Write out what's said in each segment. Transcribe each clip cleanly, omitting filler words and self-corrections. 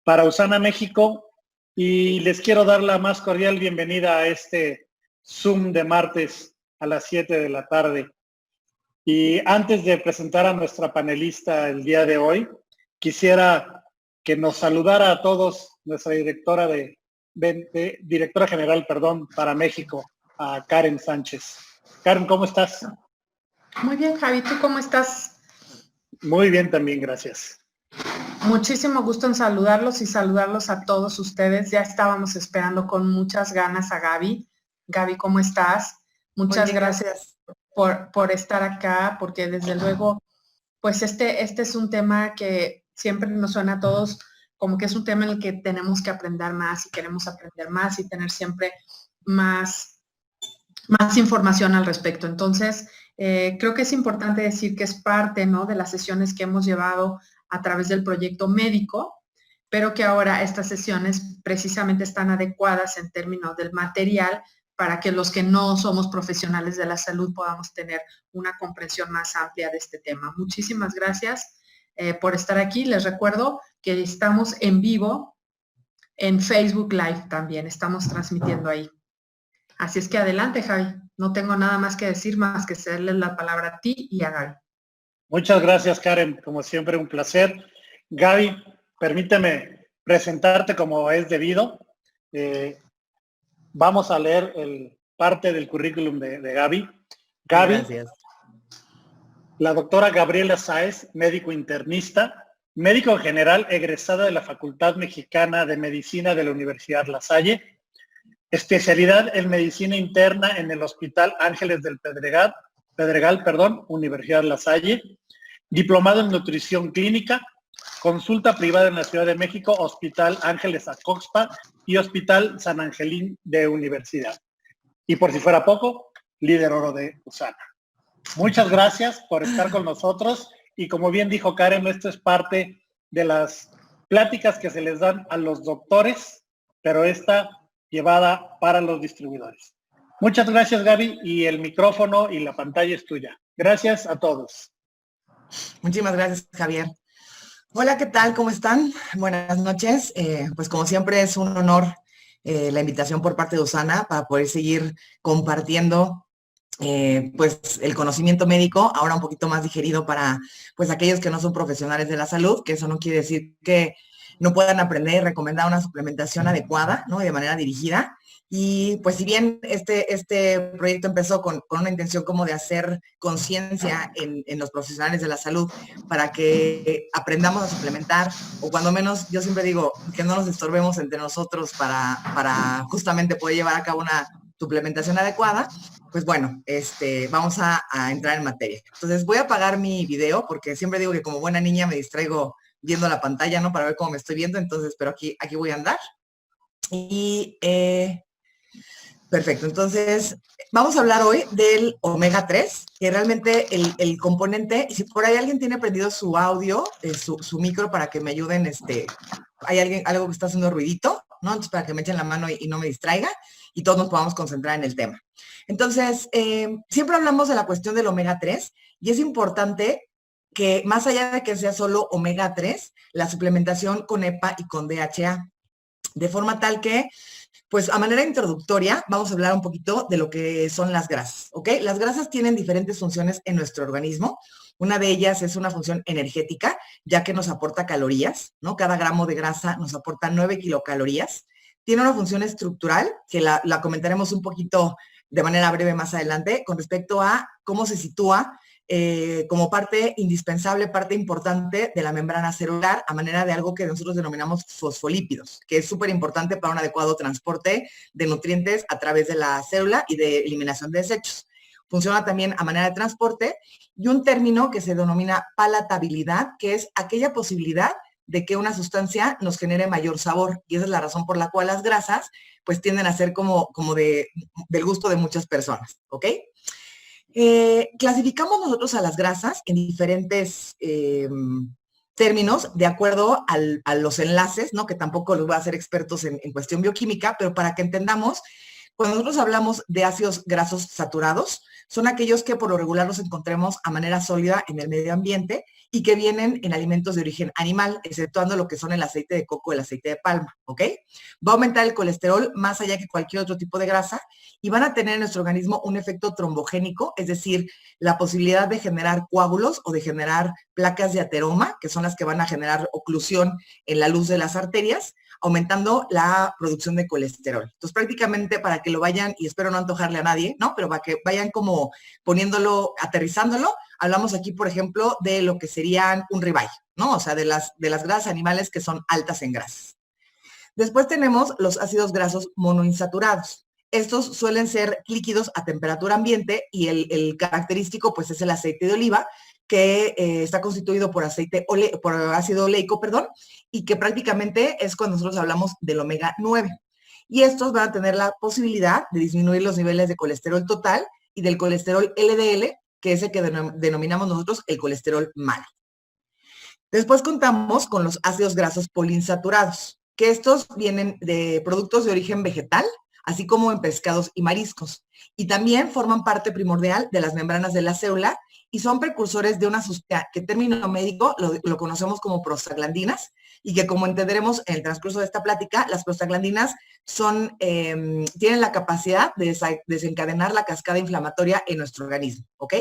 para Usana México y les quiero dar la más cordial bienvenida a este Zoom de martes a las 7 de la tarde. Y antes de presentar a nuestra panelista el día de hoy, quisiera que nos saludara a todos nuestra directora directora general, para México, a Karen Sánchez. Karen, ¿cómo estás? Muy bien, Javi, ¿tú cómo estás? Muy bien también, gracias. Muchísimo gusto en saludarlos y saludarlos a todos ustedes. Ya estábamos esperando con muchas ganas a Gaby. Gaby, ¿cómo estás? Muchas gracias por estar acá, porque desde luego, pues este es un tema que siempre nos suena a todos como que es un tema en el que tenemos que aprender más y queremos aprender más y tener siempre más información al respecto. Entonces, creo que es importante decir que es parte, ¿no?, de las sesiones que hemos llevado a través del proyecto médico, pero que ahora estas sesiones precisamente están adecuadas en términos del material para que los que no somos profesionales de la salud podamos tener una comprensión más amplia de este tema. Muchísimas gracias por estar aquí. Les recuerdo que estamos en vivo en Facebook Live también, estamos transmitiendo ahí. Así es que adelante, Javi. No tengo nada más que decir, más que cederles la palabra a ti y a Gaby. Muchas gracias, Karen. Como siempre, un placer. Gaby, permíteme presentarte como es debido. Vamos a leer parte del currículum de Gaby. Gaby, gracias. La doctora Gabriela Sáez, médico internista, médico general egresada de la Facultad Mexicana de Medicina de la Universidad La Salle, especialidad en medicina interna en el Hospital Ángeles del Pedregal, Universidad La Salle, diplomado en nutrición clínica, consulta privada en la Ciudad de México, Hospital Ángeles Acoxpa y Hospital San Angelín de Universidad. Y por si fuera poco, líder oro de Usana. Muchas gracias por estar con nosotros y como bien dijo Karen, esto es parte de las pláticas que se les dan a los doctores, pero esta llevada para los distribuidores. Muchas gracias, Gaby, y el micrófono y la pantalla es tuya. Gracias a todos. Muchísimas gracias, Javier. Hola, ¿qué tal? ¿Cómo están? Buenas noches. Pues como siempre es un honor la invitación por parte de Usana para poder seguir compartiendo pues el conocimiento médico, ahora un poquito más digerido para pues aquellos que no son profesionales de la salud, que eso no quiere decir que no puedan aprender y recomendar una suplementación adecuada, ¿no? Y de manera dirigida. Y pues si bien este proyecto empezó con una intención como de hacer conciencia en los profesionales de la salud para que aprendamos a suplementar, o cuando menos yo siempre digo que no nos estorbemos entre nosotros para justamente poder llevar a cabo una suplementación adecuada, pues bueno, vamos a entrar en materia. Entonces voy a apagar mi video porque siempre digo que como buena niña me distraigo viendo la pantalla, ¿no? Para ver cómo me estoy viendo, entonces, pero aquí voy a andar. Y perfecto, entonces vamos a hablar hoy del omega 3, que realmente el componente, si por ahí alguien tiene prendido su audio, su micro para que me ayuden, hay algo que está haciendo ruidito, ¿no? Entonces para que me echen la mano y no me distraiga y todos nos podamos concentrar en el tema. Entonces, siempre hablamos de la cuestión del omega 3 y es importante que más allá de que sea solo omega 3, la suplementación con EPA y con DHA, de forma tal que, pues a manera introductoria, vamos a hablar un poquito de lo que son las grasas, ¿ok? Las grasas tienen diferentes funciones en nuestro organismo. Una de ellas es una función energética, ya que nos aporta calorías, ¿no? Cada gramo de grasa nos aporta 9 kilocalorías. Tiene una función estructural, que la comentaremos un poquito de manera breve más adelante, con respecto a cómo se sitúa como parte indispensable, parte importante de la membrana celular, a manera de algo que nosotros denominamos fosfolípidos, que es súper importante para un adecuado transporte de nutrientes a través de la célula y de eliminación de desechos. Funciona también a manera de transporte, y un término que se denomina palatabilidad, que es aquella posibilidad de que una sustancia nos genere mayor sabor, y esa es la razón por la cual las grasas pues tienden a ser como del gusto de muchas personas, ¿ok? Clasificamos nosotros a las grasas en diferentes términos de acuerdo a los enlaces, ¿no? Que tampoco los voy a hacer expertos en cuestión bioquímica, pero para que entendamos Cuando nosotros hablamos de ácidos grasos saturados, son aquellos que por lo regular los encontremos a manera sólida en el medio ambiente y que vienen en alimentos de origen animal, exceptuando lo que son el aceite de coco, el aceite de palma, ¿ok? Va a aumentar el colesterol más allá que cualquier otro tipo de grasa y van a tener en nuestro organismo un efecto trombogénico, es decir, la posibilidad de generar coágulos o de generar placas de ateroma, que son las que van a generar oclusión en la luz de las arterias, aumentando la producción de colesterol. Entonces, prácticamente para que lo vayan, y espero no antojarle a nadie, ¿no? Pero para que vayan como poniéndolo, aterrizándolo, hablamos aquí, por ejemplo, de lo que serían un ribeye, ¿no? O sea, de las grasas animales que son altas en grasas. Después tenemos los ácidos grasos monoinsaturados. Estos suelen ser líquidos a temperatura ambiente y el característico, pues, es el aceite de oliva, que está constituido por ácido oleico, y que prácticamente es cuando nosotros hablamos del omega 9. Y estos van a tener la posibilidad de disminuir los niveles de colesterol total y del colesterol LDL, que es el que denominamos nosotros el colesterol malo. Después contamos con los ácidos grasos poliinsaturados, que estos vienen de productos de origen vegetal, así como en pescados y mariscos. Y también forman parte primordial de las membranas de la célula y son precursores de una sustancia que en término médico lo conocemos como prostaglandinas y que, como entenderemos en el transcurso de esta plática, las prostaglandinas tienen la capacidad de desencadenar la cascada inflamatoria en nuestro organismo, ¿ok?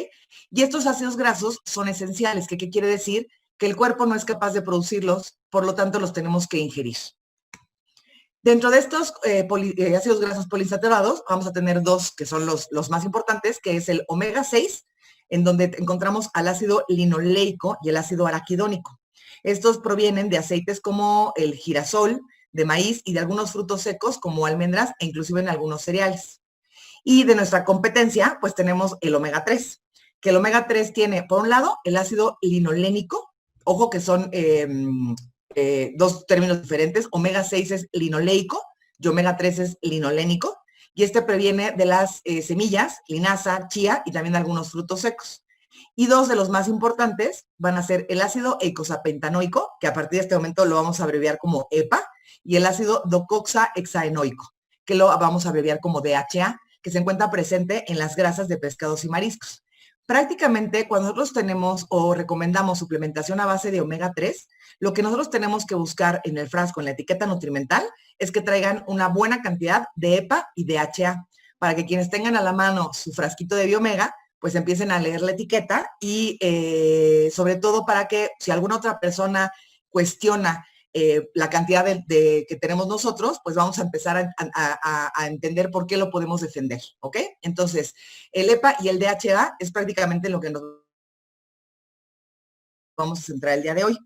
Y estos ácidos grasos son esenciales, ¿qué quiere decir? Que el cuerpo no es capaz de producirlos, por lo tanto los tenemos que ingerir. Dentro de estos ácidos grasos poliinsaturados vamos a tener dos que son los más importantes, que es el omega 6, en donde encontramos al ácido linoleico y el ácido araquidónico. Estos provienen de aceites como el girasol, de maíz y de algunos frutos secos como almendras e inclusive en algunos cereales. Y de nuestra competencia, pues tenemos el omega 3, que el omega 3 tiene, por un lado, el ácido linolénico, ojo que son dos términos diferentes, omega 6 es linoleico y omega 3 es linolénico, y este previene de las semillas, linaza, chía y también de algunos frutos secos. Y dos de los más importantes van a ser el ácido eicosapentanoico, que a partir de este momento lo vamos a abreviar como EPA, y el ácido docoxahexaenoico, que lo vamos a abreviar como DHA, que se encuentra presente en las grasas de pescados y mariscos. Prácticamente, cuando nosotros tenemos o recomendamos suplementación a base de omega 3, lo que nosotros tenemos que buscar en el frasco, en la etiqueta nutrimental, es que traigan una buena cantidad de EPA y DHA, para que quienes tengan a la mano su frasquito de Biomega, pues empiecen a leer la etiqueta y sobre todo para que si alguna otra persona cuestiona la cantidad que tenemos nosotros, pues vamos a empezar a entender por qué lo podemos defender, ¿ok? Entonces, el EPA y el DHA es prácticamente lo que nos vamos a centrar el día de hoy.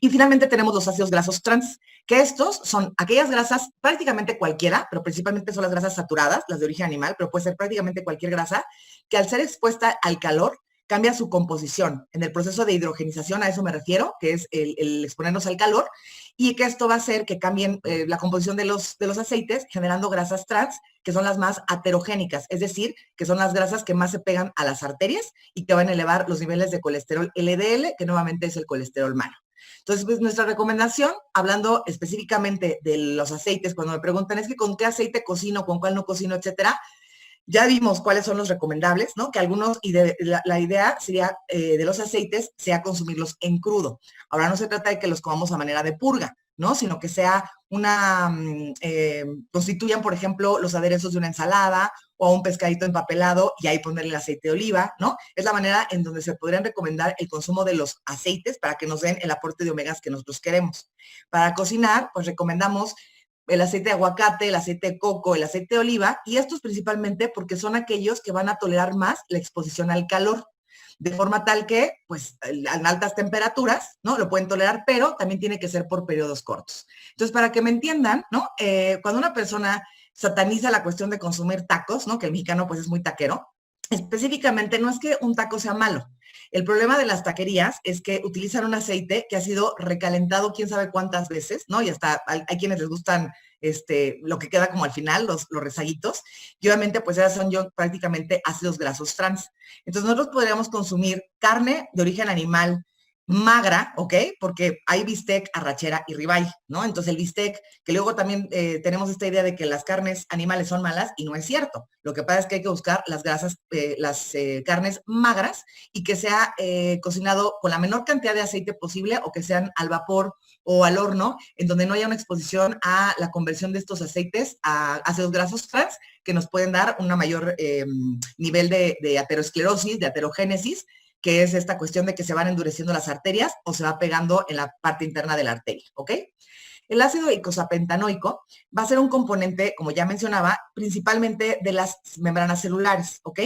Y finalmente tenemos los ácidos grasos trans, que estos son aquellas grasas, prácticamente cualquiera, pero principalmente son las grasas saturadas, las de origen animal, pero puede ser prácticamente cualquier grasa, que al ser expuesta al calor, cambia su composición. En el proceso de hidrogenización, a eso me refiero, que es el exponernos al calor, y que esto va a hacer que cambien la composición de los aceites, generando grasas trans, que son las más aterogénicas, es decir, que son las grasas que más se pegan a las arterias y que van a elevar los niveles de colesterol LDL, que nuevamente es el colesterol malo. Entonces, pues nuestra recomendación, hablando específicamente de los aceites, cuando me preguntan es que con qué aceite cocino, con cuál no cocino, etcétera, ya vimos cuáles son los recomendables, ¿no? Que algunos, y la idea sería de los aceites, sea consumirlos en crudo. Ahora no se trata de que los comamos a manera de purga, ¿no? Sino que sea constituyan, por ejemplo, los aderezos de una ensalada o un pescadito empapelado y ahí ponerle el aceite de oliva, ¿no? Es la manera en donde se podrían recomendar el consumo de los aceites para que nos den el aporte de omegas que nosotros queremos. Para cocinar, pues recomendamos el aceite de aguacate, el aceite de coco, el aceite de oliva, y estos principalmente porque son aquellos que van a tolerar más la exposición al calor, de forma tal que, pues, en altas temperaturas, ¿no? Lo pueden tolerar, pero también tiene que ser por periodos cortos. Entonces, para que me entiendan, ¿no? Cuando una persona sataniza la cuestión de consumir tacos, ¿no? Que el mexicano, pues, es muy taquero, específicamente no es que un taco sea malo. El problema de las taquerías es que utilizan un aceite que ha sido recalentado quién sabe cuántas veces, ¿no? Y hasta hay quienes les gustan lo que queda como al final, los rezaguitos, y obviamente pues esas son prácticamente ácidos grasos trans. Entonces nosotros podríamos consumir carne de origen animal magra, ¿ok? Porque hay bistec, arrachera y ribeye, ¿no? Entonces el bistec, que luego también tenemos esta idea de que las carnes animales son malas y no es cierto. Lo que pasa es que hay que buscar las grasas, las carnes magras y que sea cocinado con la menor cantidad de aceite posible o que sean al vapor o al horno, en donde no haya una exposición a la conversión de estos aceites a ácidos grasos trans que nos pueden dar una mayor nivel de aterosclerosis, de aterogénesis, que es esta cuestión de que se van endureciendo las arterias o se va pegando en la parte interna de la arteria, ¿ok? El ácido icosapentanoico va a ser un componente, como ya mencionaba, principalmente de las membranas celulares, ¿ok?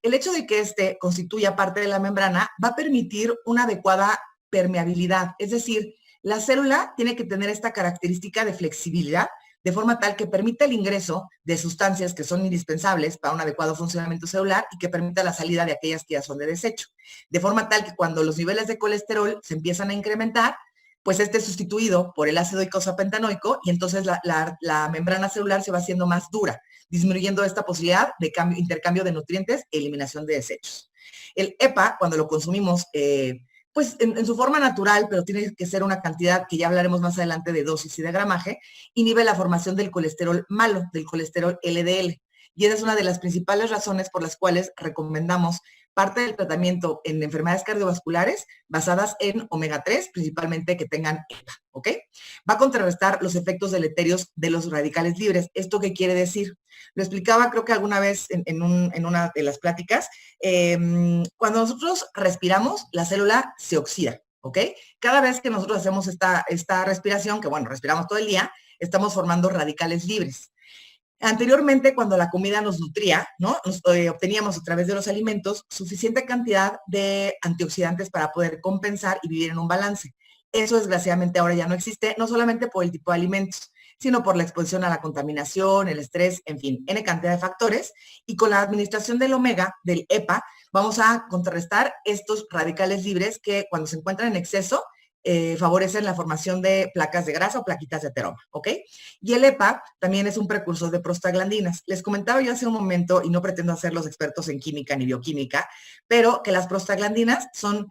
El hecho de que este constituya parte de la membrana va a permitir una adecuada permeabilidad, es decir, la célula tiene que tener esta característica de flexibilidad de forma tal que permita el ingreso de sustancias que son indispensables para un adecuado funcionamiento celular y que permita la salida de aquellas que ya son de desecho. De forma tal que cuando los niveles de colesterol se empiezan a incrementar, pues este es sustituido por el ácido icosapentanoico y entonces la membrana celular se va haciendo más dura, disminuyendo esta posibilidad de intercambio de nutrientes e eliminación de desechos. El EPA, cuando lo consumimos pues en su forma natural, pero tiene que ser una cantidad que ya hablaremos más adelante de dosis y de gramaje, inhibe la formación del colesterol malo, del colesterol LDL. Y esa es una de las principales razones por las cuales recomendamos parte del tratamiento en enfermedades cardiovasculares basadas en omega 3, principalmente que tengan EPA, ¿ok? Va a contrarrestar los efectos deleterios de los radicales libres. ¿Esto qué quiere decir? Lo explicaba creo que alguna vez en una de las pláticas. Cuando nosotros respiramos, la célula se oxida, ¿ok? Cada vez que nosotros hacemos esta respiración, que bueno, respiramos todo el día, estamos formando radicales libres. Anteriormente, cuando la comida nos nutría, ¿no? Obteníamos a través de los alimentos suficiente cantidad de antioxidantes para poder compensar y vivir en un balance. Eso, desgraciadamente, ahora ya no existe, no solamente por el tipo de alimentos, sino por la exposición a la contaminación, el estrés, en fin, N cantidad de factores. Y con la administración del omega, del EPA, vamos a contrarrestar estos radicales libres que cuando se encuentran en exceso, favorecen la formación de placas de grasa o plaquitas de ateroma, ¿ok? Y el EPA también es un precursor de prostaglandinas. Les comentaba yo hace un momento, y no pretendo hacer los expertos en química ni bioquímica, pero que las prostaglandinas son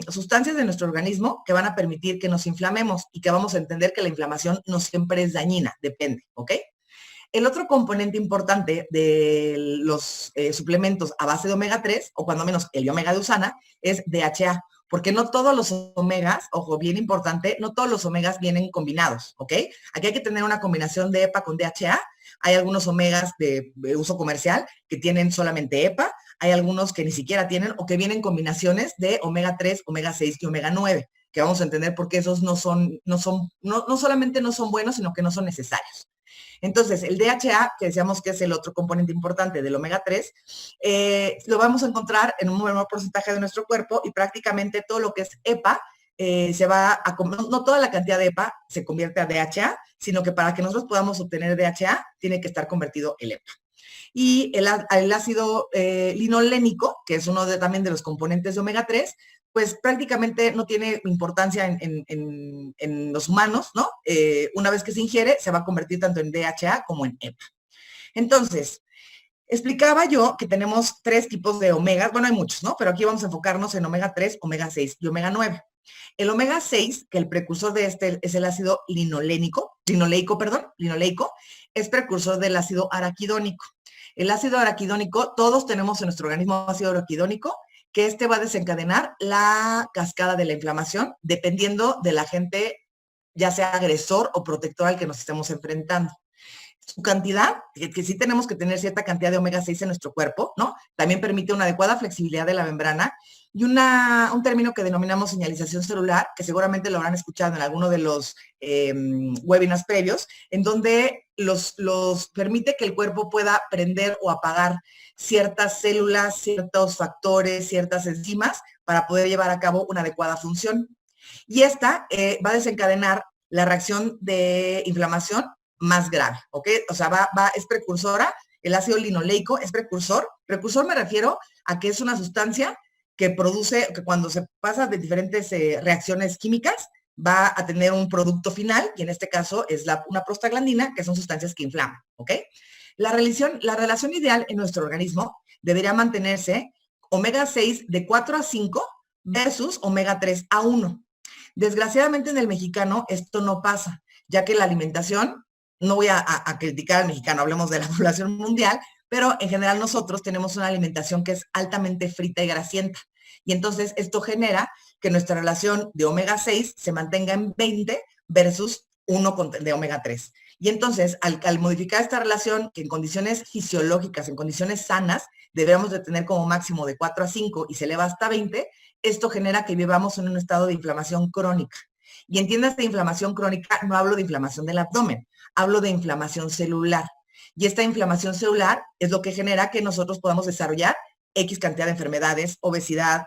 sustancias de nuestro organismo que van a permitir que nos inflamemos y que vamos a entender que la inflamación no siempre es dañina, depende, ¿ok? El otro componente importante de los suplementos a base de omega 3, o cuando menos el omega de Usana, es DHA, porque no todos los omegas, ojo, bien importante, no todos los omegas vienen combinados, ¿ok? Aquí hay que tener una combinación de EPA con DHA. Hay algunos omegas de uso comercial que tienen solamente EPA, hay algunos que ni siquiera tienen o que vienen combinaciones de omega 3, omega 6 y omega 9, que vamos a entender por qué esos no solamente no son buenos, sino que no son necesarios. Entonces, el DHA, que decíamos que es el otro componente importante del omega 3, lo vamos a encontrar en un menor porcentaje de nuestro cuerpo y prácticamente todo lo que es EPA no toda la cantidad de EPA se convierte a DHA, sino que para que nosotros podamos obtener DHA, tiene que estar convertido el EPA. Y el ácido linolénico, que es uno también de los componentes de omega 3, pues prácticamente no tiene importancia en los humanos, ¿no? Una vez que se ingiere, se va a convertir tanto en DHA como en EPA. Entonces, explicaba yo que tenemos 3 tipos de omegas, bueno, hay muchos, ¿no? Pero aquí vamos a enfocarnos en omega 3, omega 6 y omega 9. El omega 6, que el precursor de este es el ácido linoleico, es precursor del ácido araquidónico. El ácido araquidónico, todos tenemos en nuestro organismo ácido araquidónico, que este va a desencadenar la cascada de la inflamación, dependiendo del agente, ya sea agresor o protector al que nos estemos enfrentando. Su cantidad, que sí tenemos que tener cierta cantidad de omega 6 en nuestro cuerpo, ¿no? También permite una adecuada flexibilidad de la membrana y un término que denominamos señalización celular, que seguramente lo habrán escuchado en alguno de los webinars previos, en donde los permite que el cuerpo pueda prender o apagar ciertas células, ciertos factores, ciertas enzimas para poder llevar a cabo una adecuada función. Y esta va a desencadenar la reacción de inflamación más grave, ¿ok? O sea, es precursora, el ácido linoleico es precursor. Precursor me refiero a que es una sustancia que produce, que cuando se pasa de diferentes reacciones químicas, va a tener un producto final, y en este caso es una prostaglandina, que son sustancias que inflaman, ¿ok? La relación ideal en nuestro organismo debería mantenerse omega 6 de 4 a 5 versus omega 3 a 1. Desgraciadamente en el mexicano esto no pasa, ya que la alimentación, no voy a criticar al mexicano, hablemos de la población mundial, pero en general nosotros tenemos una alimentación que es altamente frita y grasienta. Y entonces esto genera que nuestra relación de omega 6 se mantenga en 20 versus 1 de omega 3. Y entonces, al modificar esta relación, que en condiciones fisiológicas, en condiciones sanas, deberíamos de tener como máximo de 4 a 5 y se eleva hasta 20, esto genera que vivamos en un estado de inflamación crónica. Y entiendas de inflamación crónica, no hablo de inflamación del abdomen, hablo de inflamación celular. Y esta inflamación celular es lo que genera que nosotros podamos desarrollar X cantidad de enfermedades, obesidad,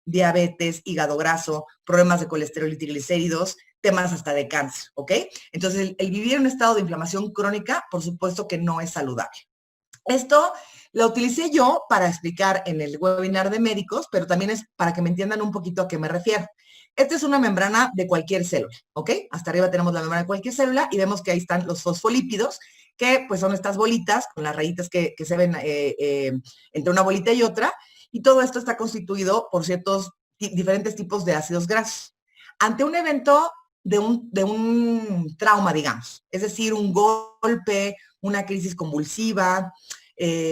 diabetes, hígado graso, problemas de colesterol y triglicéridos, temas hasta de cáncer, ¿ok? Entonces, el vivir en un estado de inflamación crónica, por supuesto que no es saludable. Esto lo utilicé yo para explicar en el webinar de médicos, pero también es para que me entiendan un poquito a qué me refiero. Esta es una membrana de cualquier célula, ¿ok? Hasta arriba tenemos la membrana de cualquier célula y vemos que ahí están los fosfolípidos, que pues son estas bolitas con las rayitas que se ven entre una bolita y otra, y todo esto está constituido por ciertos diferentes tipos de ácidos grasos. Ante un evento de un trauma, digamos, es decir, un golpe, una crisis convulsiva,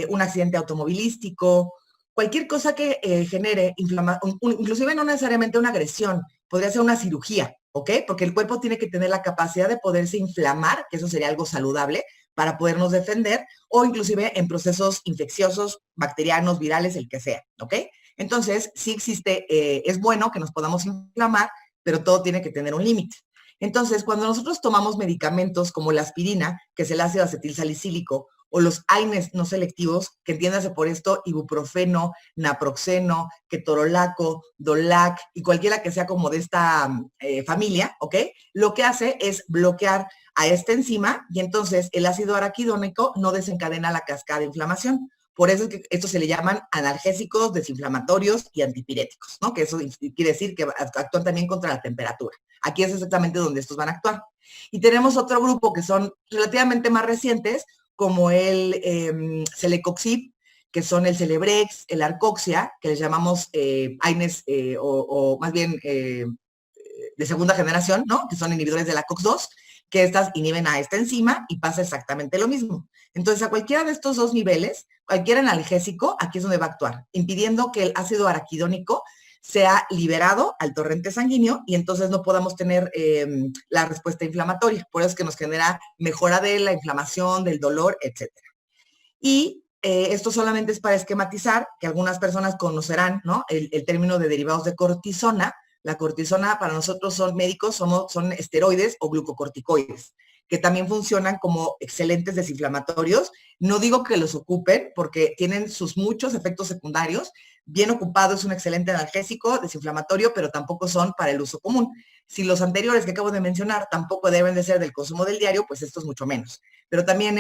un accidente automovilístico, cualquier cosa que genere inflamación, inclusive no necesariamente una agresión, podría ser una cirugía, ¿ok? Porque el cuerpo tiene que tener la capacidad de poderse inflamar, que eso sería algo saludable, para podernos defender, o inclusive en procesos infecciosos, bacterianos, virales, el que sea, ¿ok? Entonces, sí existe, es bueno que nos podamos inflamar, pero todo tiene que tener un límite. Entonces, cuando nosotros tomamos medicamentos como la aspirina, que es el ácido acetilsalicílico, o los AINES no selectivos, que entiéndase por esto ibuprofeno, naproxeno, ketorolaco, Dolac y cualquiera que sea como de esta familia, ¿ok? Lo que hace es bloquear a esta enzima y entonces el ácido araquidónico no desencadena la cascada de inflamación. Por eso es que estos se le llaman analgésicos, desinflamatorios y antipiréticos, ¿no? Que eso quiere decir que actúan también contra la temperatura. Aquí es exactamente donde estos van a actuar. Y tenemos otro grupo que son relativamente más recientes, como el Celecoxib, que son el Celebrex, el Arcoxia, que les llamamos AINES o más bien de segunda generación, ¿no? Que son inhibidores de la COX-2, que estas inhiben a esta enzima y pasa exactamente lo mismo. Entonces, a cualquiera de estos dos niveles, cualquier analgésico, aquí es donde va a actuar, impidiendo que el ácido araquidónico sea liberado al torrente sanguíneo y entonces no podamos tener la respuesta inflamatoria. Por eso es que nos genera mejora de la inflamación, del dolor, etc. Y esto solamente es para esquematizar, que algunas personas conocerán, ¿no? El término de derivados de cortisona. La cortisona para nosotros son médicos, son esteroides o glucocorticoides, que también funcionan como excelentes desinflamatorios. No digo que los ocupen porque tienen sus muchos efectos secundarios. Bien ocupado es un excelente analgésico, desinflamatorio, pero tampoco son para el uso común. Si los anteriores que acabo de mencionar tampoco deben de ser del consumo del diario, pues estos mucho menos. Pero también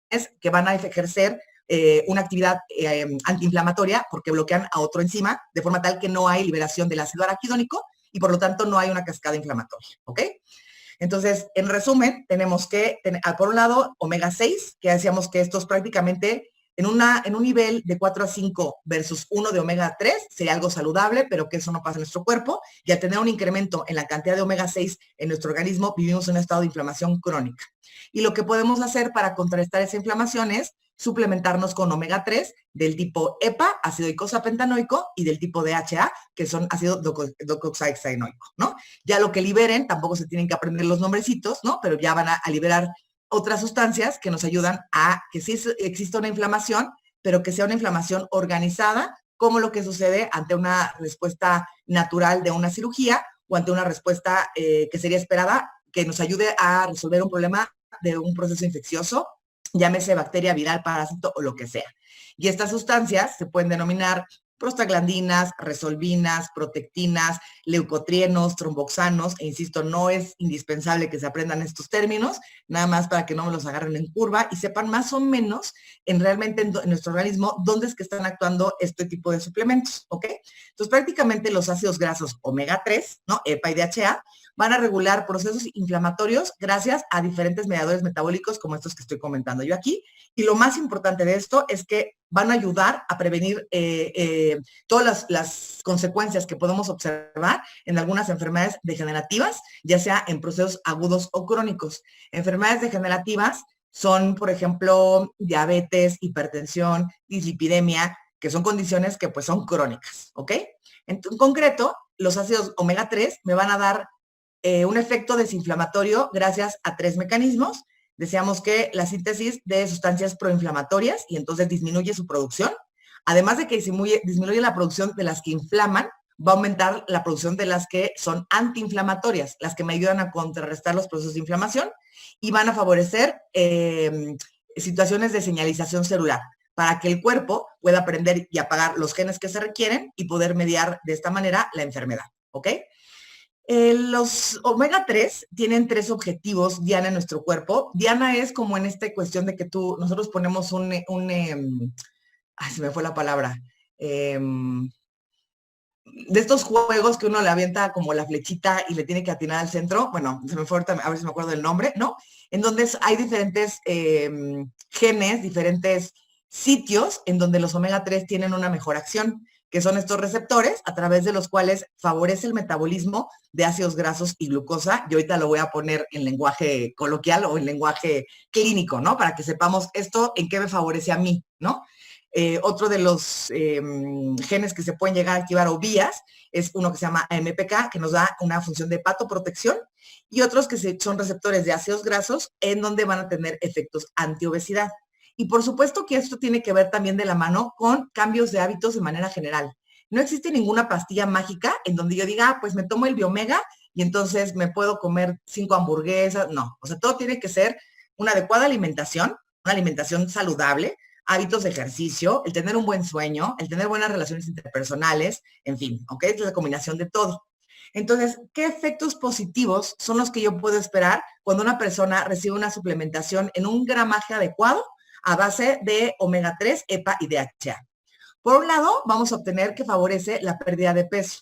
es que van a ejercer una actividad antiinflamatoria porque bloquean a otro enzima de forma tal que no hay liberación del ácido araquidónico y por lo tanto no hay una cascada inflamatoria, ¿ok? Entonces, en resumen, tenemos que, por un lado, omega 6, que decíamos que estos prácticamente en un nivel de 4 a 5 versus 1 de omega 3 sería algo saludable, pero que eso no pasa en nuestro cuerpo. Y al tener un incremento en la cantidad de omega 6 en nuestro organismo, vivimos en un estado de inflamación crónica. Y lo que podemos hacer para contrarrestar esa inflamación es suplementarnos con omega 3 del tipo EPA, ácido eicosapentanoico, y del tipo DHA, que son ácido docoxaexaenoico, ¿no? Ya lo que liberen, tampoco se tienen que aprender los nombrecitos, ¿no? Pero ya van a liberar otras sustancias que nos ayudan a que sí exista una inflamación, pero que sea una inflamación organizada, como lo que sucede ante una respuesta natural de una cirugía o ante una respuesta que sería esperada, que nos ayude a resolver un problema de un proceso infeccioso, llámese bacteria, viral, parásito o lo que sea. Y estas sustancias se pueden denominar prostaglandinas, resolvinas, protectinas, leucotrienos, tromboxanos, e insisto, no es indispensable que se aprendan estos términos, nada más para que no me los agarren en curva y sepan más o menos realmente en nuestro organismo dónde es que están actuando este tipo de suplementos, ¿ok? Entonces, prácticamente los ácidos grasos omega 3, ¿no? EPA y DHA, van a regular procesos inflamatorios gracias a diferentes mediadores metabólicos como estos que estoy comentando yo aquí. Y lo más importante de esto es que van a ayudar a prevenir todas las consecuencias que podemos observar en algunas enfermedades degenerativas, ya sea en procesos agudos o crónicos. Enfermedades degenerativas son, por ejemplo, diabetes, hipertensión, dislipidemia, que son condiciones que pues son crónicas, ¿ok? En concreto, los ácidos omega 3 me van a dar un efecto desinflamatorio gracias a 3 mecanismos. Decíamos que la síntesis de sustancias proinflamatorias y entonces disminuye su producción. Además de que disminuye la producción de las que inflaman, va a aumentar la producción de las que son antiinflamatorias, las que me ayudan a contrarrestar los procesos de inflamación y van a favorecer situaciones de señalización celular para que el cuerpo pueda aprender y apagar los genes que se requieren y poder mediar de esta manera la enfermedad, ¿ok? Los omega 3 tienen 3 objetivos, Diana, en nuestro cuerpo. Diana es como en esta cuestión de que nosotros ponemos ay, se me fue la palabra, de estos juegos que uno le avienta como la flechita y le tiene que atinar al centro, bueno, se me fue ahorita, a ver si me acuerdo del nombre, ¿no? En donde hay diferentes genes, diferentes sitios en donde los omega 3 tienen una mejor acción, que son estos receptores a través de los cuales favorece el metabolismo de ácidos grasos y glucosa. Yo ahorita lo voy a poner en lenguaje coloquial o en lenguaje clínico, ¿no? Para que sepamos esto en qué me favorece a mí, ¿no? Otro de los genes que se pueden llegar a activar o vías es uno que se llama AMPK, que nos da una función de hepatoprotección, y otros que son receptores de ácidos grasos, en donde van a tener efectos antiobesidad. Y por supuesto que esto tiene que ver también de la mano con cambios de hábitos de manera general. No existe ninguna pastilla mágica en donde yo diga, pues me tomo el Biomega y entonces me puedo comer 5 hamburguesas. No, o sea, todo tiene que ser una adecuada alimentación, una alimentación saludable, hábitos de ejercicio, el tener un buen sueño, el tener buenas relaciones interpersonales, en fin, ¿ok? Es la combinación de todo. Entonces, ¿qué efectos positivos son los que yo puedo esperar cuando una persona recibe una suplementación en un gramaje adecuado a base de omega 3, EPA y DHA? Por un lado, vamos a obtener que favorece la pérdida de peso.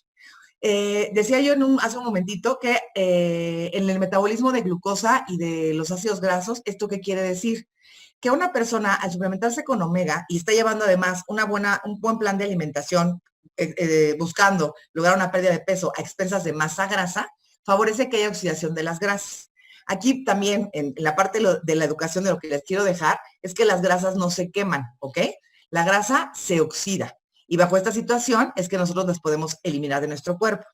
Decía yo hace un momentito que en el metabolismo de glucosa y de los ácidos grasos, ¿esto qué quiere decir? Que una persona al suplementarse con omega y está llevando además un buen plan de alimentación, buscando lograr una pérdida de peso a expensas de masa grasa, favorece que haya oxidación de las grasas. Aquí también, en la parte de la educación, de lo que les quiero dejar, es que las grasas no se queman, ¿ok? La grasa se oxida. Y bajo esta situación es que nosotros las podemos eliminar de nuestro cuerpo.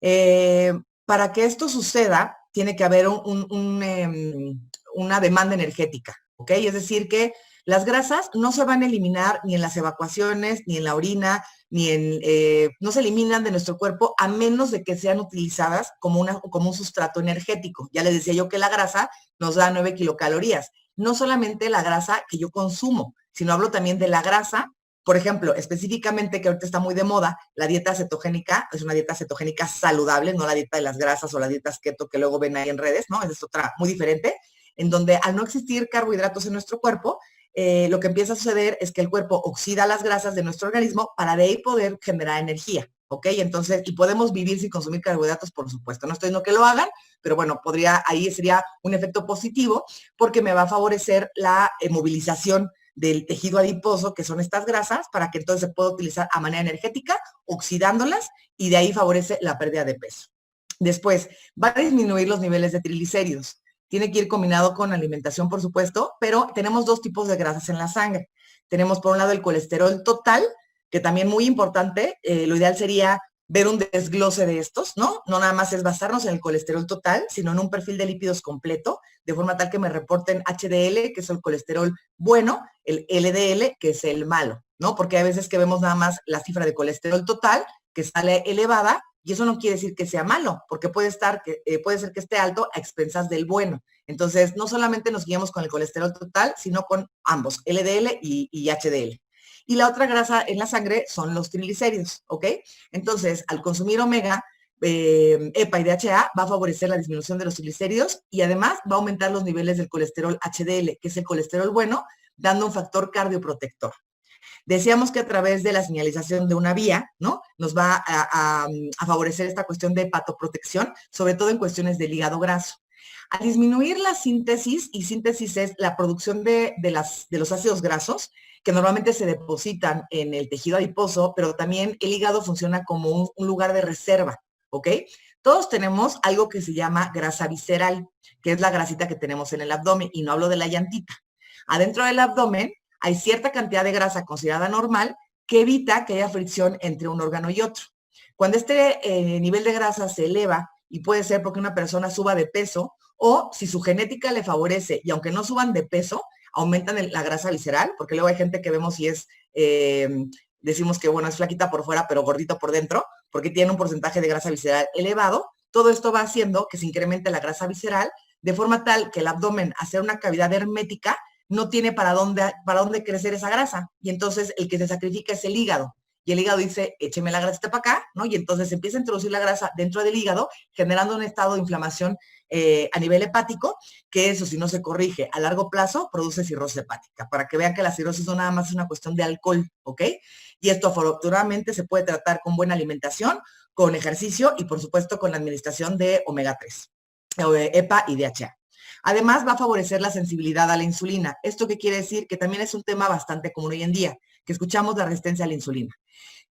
Para que esto suceda, tiene que haber una demanda energética, ¿ok? Es decir, que las grasas no se van a eliminar ni en las evacuaciones, ni en la orina, no se eliminan de nuestro cuerpo a menos de que sean utilizadas como un sustrato energético. Ya les decía yo que la grasa nos da 9 kilocalorías. No solamente la grasa que yo consumo, sino hablo también de la grasa, por ejemplo, específicamente que ahorita está muy de moda, la dieta cetogénica, es una dieta cetogénica saludable, no la dieta de las grasas o las dietas keto que luego ven ahí en redes, ¿no? Esa es otra muy diferente, en donde al no existir carbohidratos en nuestro cuerpo, lo que empieza a suceder es que el cuerpo oxida las grasas de nuestro organismo para de ahí poder generar energía, ¿ok? Entonces, y podemos vivir sin consumir carbohidratos, por supuesto. No estoy diciendo que lo hagan, pero bueno, ahí sería un efecto positivo porque me va a favorecer la movilización del tejido adiposo, que son estas grasas, para que entonces se pueda utilizar a manera energética, oxidándolas, y de ahí favorece la pérdida de peso. Después, va a disminuir los niveles de triglicéridos. Tiene que ir combinado con alimentación, por supuesto, pero tenemos 2 tipos de grasas en la sangre. Tenemos, por un lado, el colesterol total, que también muy importante. Lo ideal sería ver un desglose de estos, ¿no? No nada más es basarnos en el colesterol total, sino en un perfil de lípidos completo, de forma tal que me reporten HDL, que es el colesterol bueno, el LDL, que es el malo, ¿no? Porque hay veces que vemos nada más la cifra de colesterol total, que sale elevada, y eso no quiere decir que sea malo, porque puede ser que esté alto a expensas del bueno. Entonces, no solamente nos guiamos con el colesterol total, sino con ambos, LDL y HDL. Y la otra grasa en la sangre son los triglicéridos, ¿ok? Entonces, al consumir omega, EPA y DHA, va a favorecer la disminución de los triglicéridos y además va a aumentar los niveles del colesterol HDL, que es el colesterol bueno, dando un factor cardioprotector. Decíamos que a través de la señalización de una vía, ¿no? Nos va a favorecer esta cuestión de hepatoprotección, sobre todo en cuestiones del hígado graso. Al disminuir la síntesis, y síntesis es la producción de los ácidos grasos, que normalmente se depositan en el tejido adiposo, pero también el hígado funciona como un lugar de reserva, ¿ok? Todos tenemos algo que se llama grasa visceral, que es la grasita que tenemos en el abdomen, y no hablo de la llantita. Adentro del abdomen hay cierta cantidad de grasa considerada normal que evita que haya fricción entre un órgano y otro. Cuando este nivel de grasa se eleva, y puede ser porque una persona suba de peso, o si su genética le favorece, y aunque no suban de peso, aumentan la grasa visceral, porque luego hay gente que vemos y es, decimos que bueno, es flaquita por fuera, pero gordito por dentro, porque tiene un porcentaje de grasa visceral elevado. Todo esto va haciendo que se incremente la grasa visceral, de forma tal que el abdomen, al ser una cavidad hermética, no tiene para dónde crecer esa grasa. Y entonces el que se sacrifica es el hígado. Y el hígado dice, écheme la grasita para acá, ¿no? Y entonces empieza a introducir la grasa dentro del hígado, generando un estado de inflamación a nivel hepático, que eso, si no se corrige a largo plazo, produce cirrosis hepática. Para que vean que la cirrosis no nada más es una cuestión de alcohol, ¿ok? Y esto afortunadamente se puede tratar con buena alimentación, con ejercicio y, por supuesto, con la administración de omega 3, EPA y DHA. Además, va a favorecer la sensibilidad a la insulina. ¿Esto qué quiere decir? Que también es un tema bastante común hoy en día, que escuchamos la resistencia a la insulina.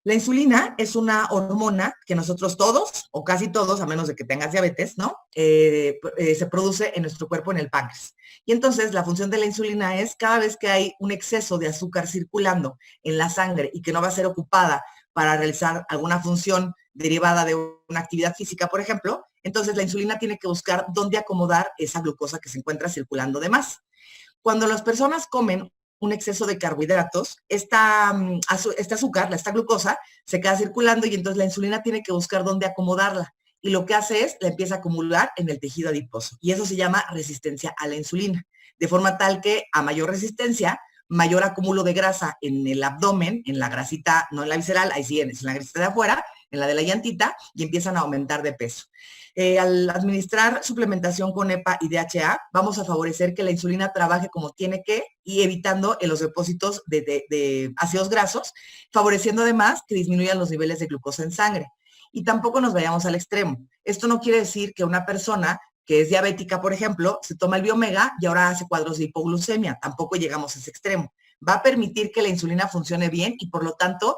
La insulina es una hormona que nosotros todos, o casi todos, a menos de que tengas diabetes, ¿no? Se produce en nuestro cuerpo, en el páncreas. Y entonces la función de la insulina es cada vez que hay un exceso de azúcar circulando en la sangre y que no va a ser ocupada para realizar alguna función derivada de una actividad física, por ejemplo, entonces la insulina tiene que buscar dónde acomodar esa glucosa que se encuentra circulando de más. Cuando las personas comen un exceso de carbohidratos, esta azúcar, esta glucosa, se queda circulando y entonces la insulina tiene que buscar dónde acomodarla. Y lo que hace es, la empieza a acumular en el tejido adiposo. Y eso se llama resistencia a la insulina. De forma tal que a mayor resistencia, mayor acúmulo de grasa en el abdomen, en la grasita, no en la visceral, ahí sí, en la grasita de afuera, en la de la llantita, y empiezan a aumentar de peso. Al administrar suplementación con EPA y DHA, vamos a favorecer que la insulina trabaje como tiene que y evitando los depósitos de ácidos grasos, favoreciendo además que disminuyan los niveles de glucosa en sangre. Y tampoco nos vayamos al extremo. Esto no quiere decir que una persona que es diabética, por ejemplo, se toma el Biomega y ahora hace cuadros de hipoglucemia. Tampoco llegamos a ese extremo. Va a permitir que la insulina funcione bien y por lo tanto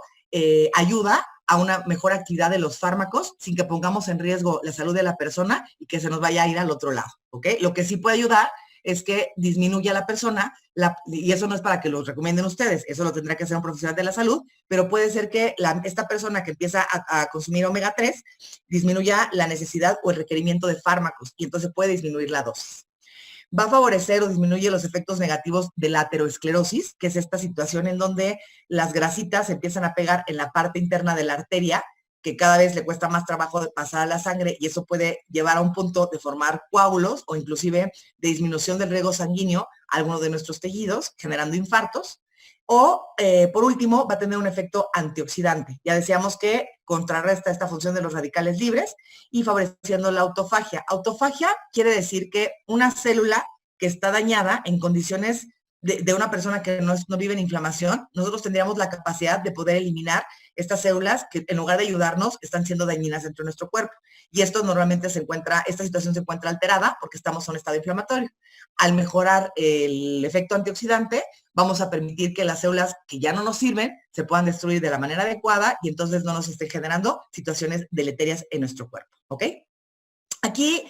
ayuda a una mejor actividad de los fármacos sin que pongamos en riesgo la salud de la persona y que se nos vaya a ir al otro lado, ¿ok? Lo que sí puede ayudar es que disminuya la persona, y eso no es para que lo recomienden ustedes, eso lo tendrá que hacer un profesional de la salud, pero puede ser que esta persona que empieza a consumir omega 3 disminuya la necesidad o el requerimiento de fármacos y entonces puede disminuir la dosis. Va a favorecer o disminuye los efectos negativos de la aterosclerosis, que es esta situación en donde las grasitas se empiezan a pegar en la parte interna de la arteria, que cada vez le cuesta más trabajo de pasar a la sangre y eso puede llevar a un punto de formar coágulos o inclusive de disminución del riego sanguíneo a algunos de nuestros tejidos, generando infartos. O, por último, va a tener un efecto antioxidante. Ya decíamos que contrarresta esta función de los radicales libres y favoreciendo la autofagia. Autofagia quiere decir que una célula que está dañada en condiciones de una persona que no vive en inflamación, nosotros tendríamos la capacidad de poder eliminar estas células que en lugar de ayudarnos están siendo dañinas dentro de nuestro cuerpo. Y esto normalmente esta situación se encuentra alterada porque estamos en un estado inflamatorio. Al mejorar el efecto antioxidante, vamos a permitir que las células que ya no nos sirven se puedan destruir de la manera adecuada y entonces no nos estén generando situaciones deleterias en nuestro cuerpo, ¿ok? Aquí,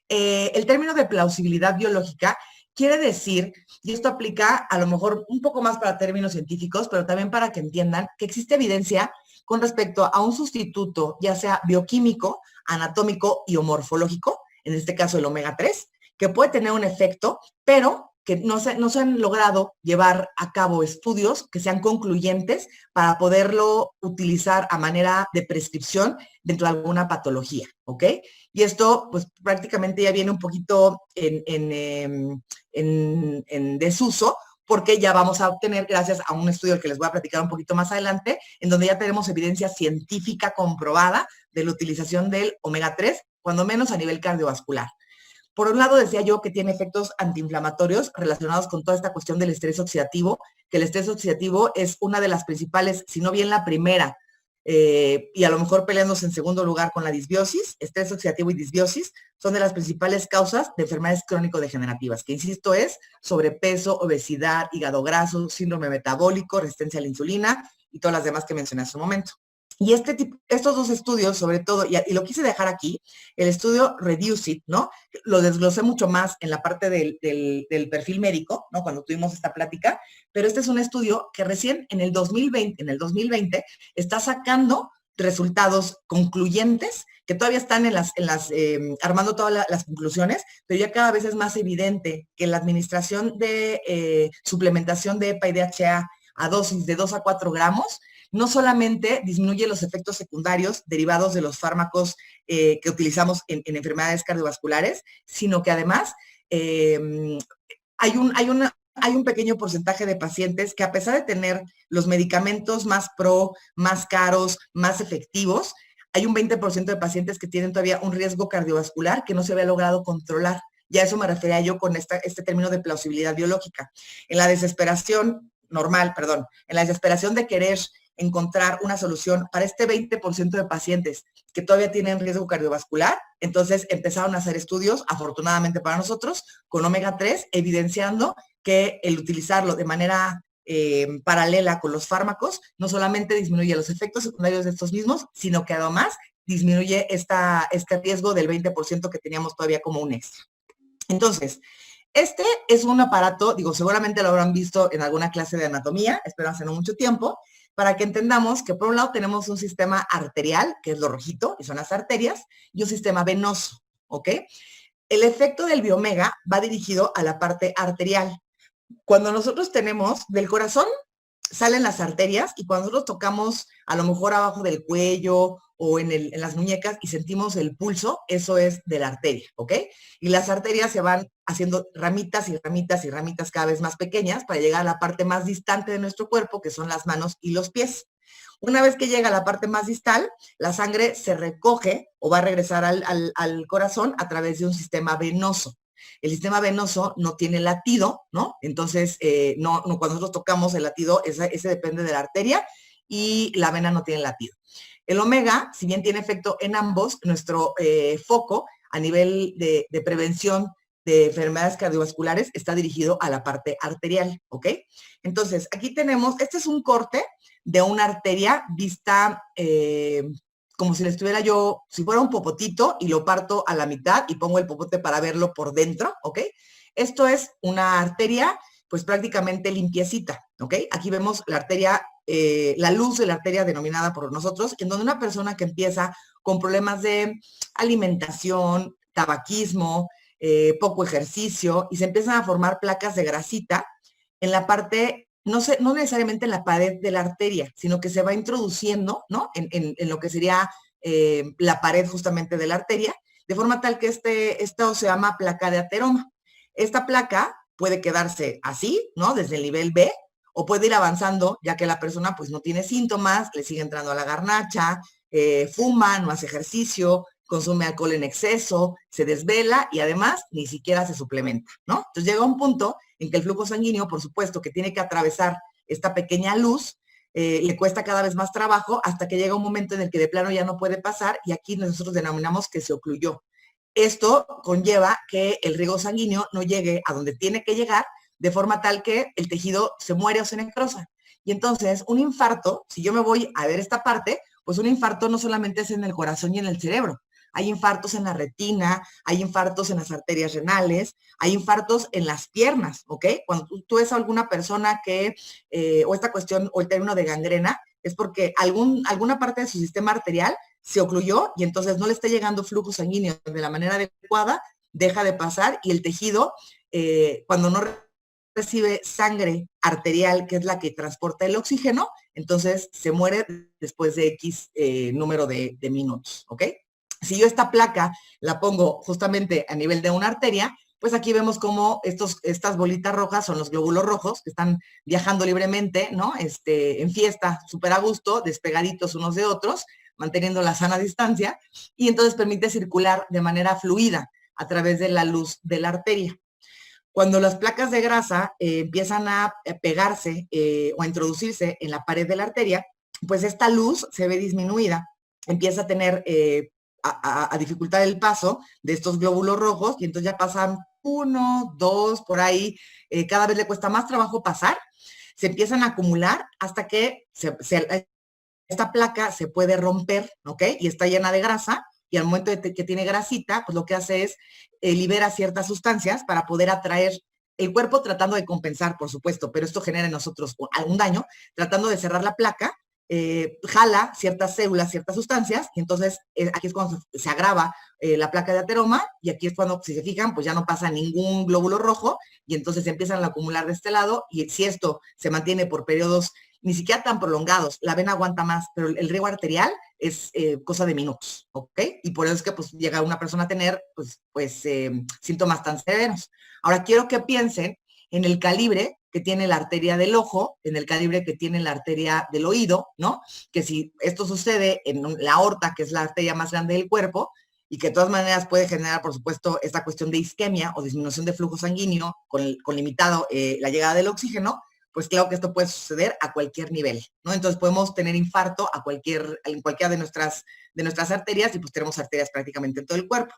el término de plausibilidad biológica quiere decir, y esto aplica a lo mejor un poco más para términos científicos, pero también para que entiendan que existe evidencia con respecto a un sustituto, ya sea bioquímico, anatómico y o morfológico, en este caso el omega 3, que puede tener un efecto, pero que no se han logrado llevar a cabo estudios que sean concluyentes para poderlo utilizar a manera de prescripción dentro de alguna patología, ¿ok? Y esto, pues, prácticamente ya viene un poquito en desuso, porque ya vamos a obtener, gracias a un estudio que les voy a platicar un poquito más adelante, en donde ya tenemos evidencia científica comprobada de la utilización del omega 3, cuando menos a nivel cardiovascular. Por un lado, decía yo que tiene efectos antiinflamatorios relacionados con toda esta cuestión del estrés oxidativo, que el estrés oxidativo es una de las principales, si no bien la primera, y a lo mejor peleándose en segundo lugar con la disbiosis, estrés oxidativo y disbiosis, son de las principales causas de enfermedades crónico-degenerativas, que insisto es sobrepeso, obesidad, hígado graso, síndrome metabólico, resistencia a la insulina y todas las demás que mencioné hace un momento. Y estos dos estudios, sobre todo, y lo quise dejar aquí, el estudio Reduce It, ¿no? Lo desglosé mucho más en la parte del perfil médico, ¿no? Cuando tuvimos esta plática, pero este es un estudio que recién en el 2020 está sacando resultados concluyentes que todavía están armando todas las conclusiones, pero ya cada vez es más evidente que la administración de suplementación de EPA y DHA a dosis de 2 a 4 gramos no solamente disminuye los efectos secundarios derivados de los fármacos que utilizamos en enfermedades cardiovasculares, sino que además hay un pequeño porcentaje de pacientes que a pesar de tener los medicamentos más más caros, más efectivos, hay un 20% de pacientes que tienen todavía un riesgo cardiovascular que no se había logrado controlar. Y a eso me refería yo con este término de plausibilidad biológica. En la desesperación de querer encontrar una solución para este 20% de pacientes que todavía tienen riesgo cardiovascular, entonces empezaron a hacer estudios, afortunadamente para nosotros, con omega 3, evidenciando que el utilizarlo de manera paralela con los fármacos no solamente disminuye los efectos secundarios de estos mismos, sino que además disminuye este riesgo del 20% que teníamos todavía como un extra. Entonces, este es un aparato, seguramente lo habrán visto en alguna clase de anatomía, espero hace no mucho tiempo, para que entendamos que por un lado tenemos un sistema arterial, que es lo rojito, y son las arterias, y un sistema venoso, ¿ok? El efecto del biomega va dirigido a la parte arterial. Cuando nosotros tenemos del corazón, salen las arterias, y cuando nosotros tocamos a lo mejor abajo del cuello o en las muñecas y sentimos el pulso, eso es de la arteria, ¿ok? Y las arterias se van haciendo ramitas y ramitas y ramitas cada vez más pequeñas para llegar a la parte más distante de nuestro cuerpo, que son las manos y los pies. Una vez que llega a la parte más distal, la sangre se recoge o va a regresar al corazón a través de un sistema venoso. El sistema venoso no tiene latido, ¿no? Entonces, cuando nosotros tocamos el latido, ese depende de la arteria y la vena no tiene latido. El omega, si bien tiene efecto en ambos, nuestro foco a nivel de prevención de enfermedades cardiovasculares está dirigido a la parte arterial, ¿ok? Entonces, aquí tenemos, este es un corte de una arteria vista como si le estuviera yo, si fuera un popotito y lo parto a la mitad y pongo el popote para verlo por dentro, ¿ok? Esto es una arteria, pues prácticamente limpiecita, ¿ok? Aquí vemos la arteria, la luz de la arteria denominada por nosotros, en donde una persona que empieza con problemas de alimentación, tabaquismo, poco ejercicio, y se empiezan a formar placas de grasita en la parte, no necesariamente en la pared de la arteria, sino que se va introduciendo, ¿no? En lo que sería la pared justamente de la arteria, de forma tal que esto se llama placa de ateroma. Esta placa puede quedarse así, ¿no? Desde el nivel B, o puede ir avanzando, ya que la persona pues no tiene síntomas, le sigue entrando a la garnacha, fuma, no hace ejercicio, consume alcohol en exceso, se desvela y además ni siquiera se suplementa, ¿no? Entonces llega un punto en que el flujo sanguíneo, por supuesto, que tiene que atravesar esta pequeña luz, le cuesta cada vez más trabajo hasta que llega un momento en el que de plano ya no puede pasar y aquí nosotros denominamos que se ocluyó. Esto conlleva que el riego sanguíneo no llegue a donde tiene que llegar de forma tal que el tejido se muere o se necrosa. Y entonces un infarto, si yo me voy a ver esta parte, pues un infarto no solamente es en el corazón y en el cerebro. Hay infartos en la retina, hay infartos en las arterias renales, hay infartos en las piernas, ¿ok? Cuando tú ves a alguna persona que, o esta cuestión, o el término de gangrena, es porque alguna parte de su sistema arterial se ocluyó y entonces no le está llegando flujo sanguíneo de la manera adecuada, deja de pasar y el tejido, cuando no recibe sangre arterial, que es la que transporta el oxígeno, entonces se muere después de X número de minutos, ¿ok? Si yo esta placa la pongo justamente a nivel de una arteria, pues aquí vemos cómo estas bolitas rojas son los glóbulos rojos que están viajando libremente, ¿no? En fiesta, súper a gusto, despegaditos unos de otros, manteniendo la sana distancia, y entonces permite circular de manera fluida a través de la luz de la arteria. Cuando las placas de grasa empiezan a pegarse o a introducirse en la pared de la arteria, pues esta luz se ve disminuida, empieza a tener, a dificultar el paso de estos glóbulos rojos y entonces ya pasan 1, 2, por ahí, cada vez le cuesta más trabajo pasar, se empiezan a acumular hasta que esta placa se puede romper, ¿ok? Y está llena de grasa, y al momento de que tiene grasita, pues lo que hace es libera ciertas sustancias para poder atraer el cuerpo, tratando de compensar, por supuesto, pero esto genera en nosotros algún daño, tratando de cerrar la placa, jala ciertas células, ciertas sustancias, y entonces aquí es cuando se agrava la placa de ateroma, y aquí es cuando, si se fijan, pues ya no pasa ningún glóbulo rojo, y entonces se empiezan a acumular de este lado, y si esto se mantiene por periodos ni siquiera tan prolongados, la vena aguanta más, pero el riego arterial es cosa de minutos, ¿ok? Y por eso es que pues llega una persona a tener síntomas tan severos. Ahora quiero que piensen en el calibre que tiene la arteria del ojo, en el calibre que tiene la arteria del oído, ¿no? Que si esto sucede en la aorta, que es la arteria más grande del cuerpo, y que de todas maneras puede generar, por supuesto, esta cuestión de isquemia o disminución de flujo sanguíneo con limitado la llegada del oxígeno, pues claro que esto puede suceder a cualquier nivel, ¿no? Entonces podemos tener infarto en cualquiera de nuestras arterias, y pues tenemos arterias prácticamente en todo el cuerpo.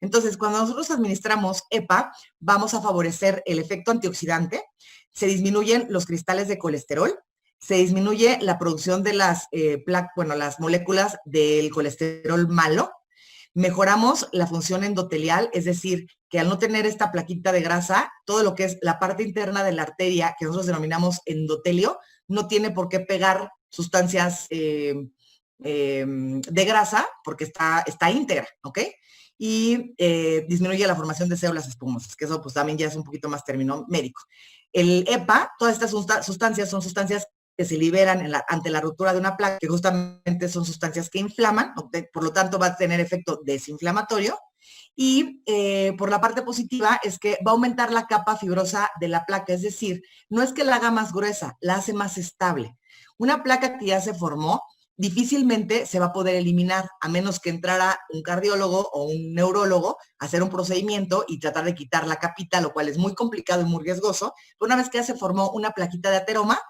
Entonces, cuando nosotros administramos EPA, vamos a favorecer el efecto antioxidante, se disminuyen los cristales de colesterol, se disminuye la producción de las moléculas del colesterol malo, mejoramos la función endotelial, es decir, que al no tener esta plaquita de grasa, todo lo que es la parte interna de la arteria, que nosotros denominamos endotelio, no tiene por qué pegar sustancias de grasa, porque está íntegra, ¿ok? Y disminuye la formación de células espumosas, que eso pues también ya es un poquito más término médico. El EPA, todas estas sustancias son sustancias que se liberan ante la ruptura de una placa, que justamente son sustancias que inflaman, por lo tanto va a tener efecto desinflamatorio. Y por la parte positiva es que va a aumentar la capa fibrosa de la placa, es decir, no es que la haga más gruesa, la hace más estable. Una placa que ya se formó difícilmente se va a poder eliminar, a menos que entrara un cardiólogo o un neurólogo a hacer un procedimiento y tratar de quitar la capita, lo cual es muy complicado y muy riesgoso. Pero una vez que ya se formó una plaquita de ateroma,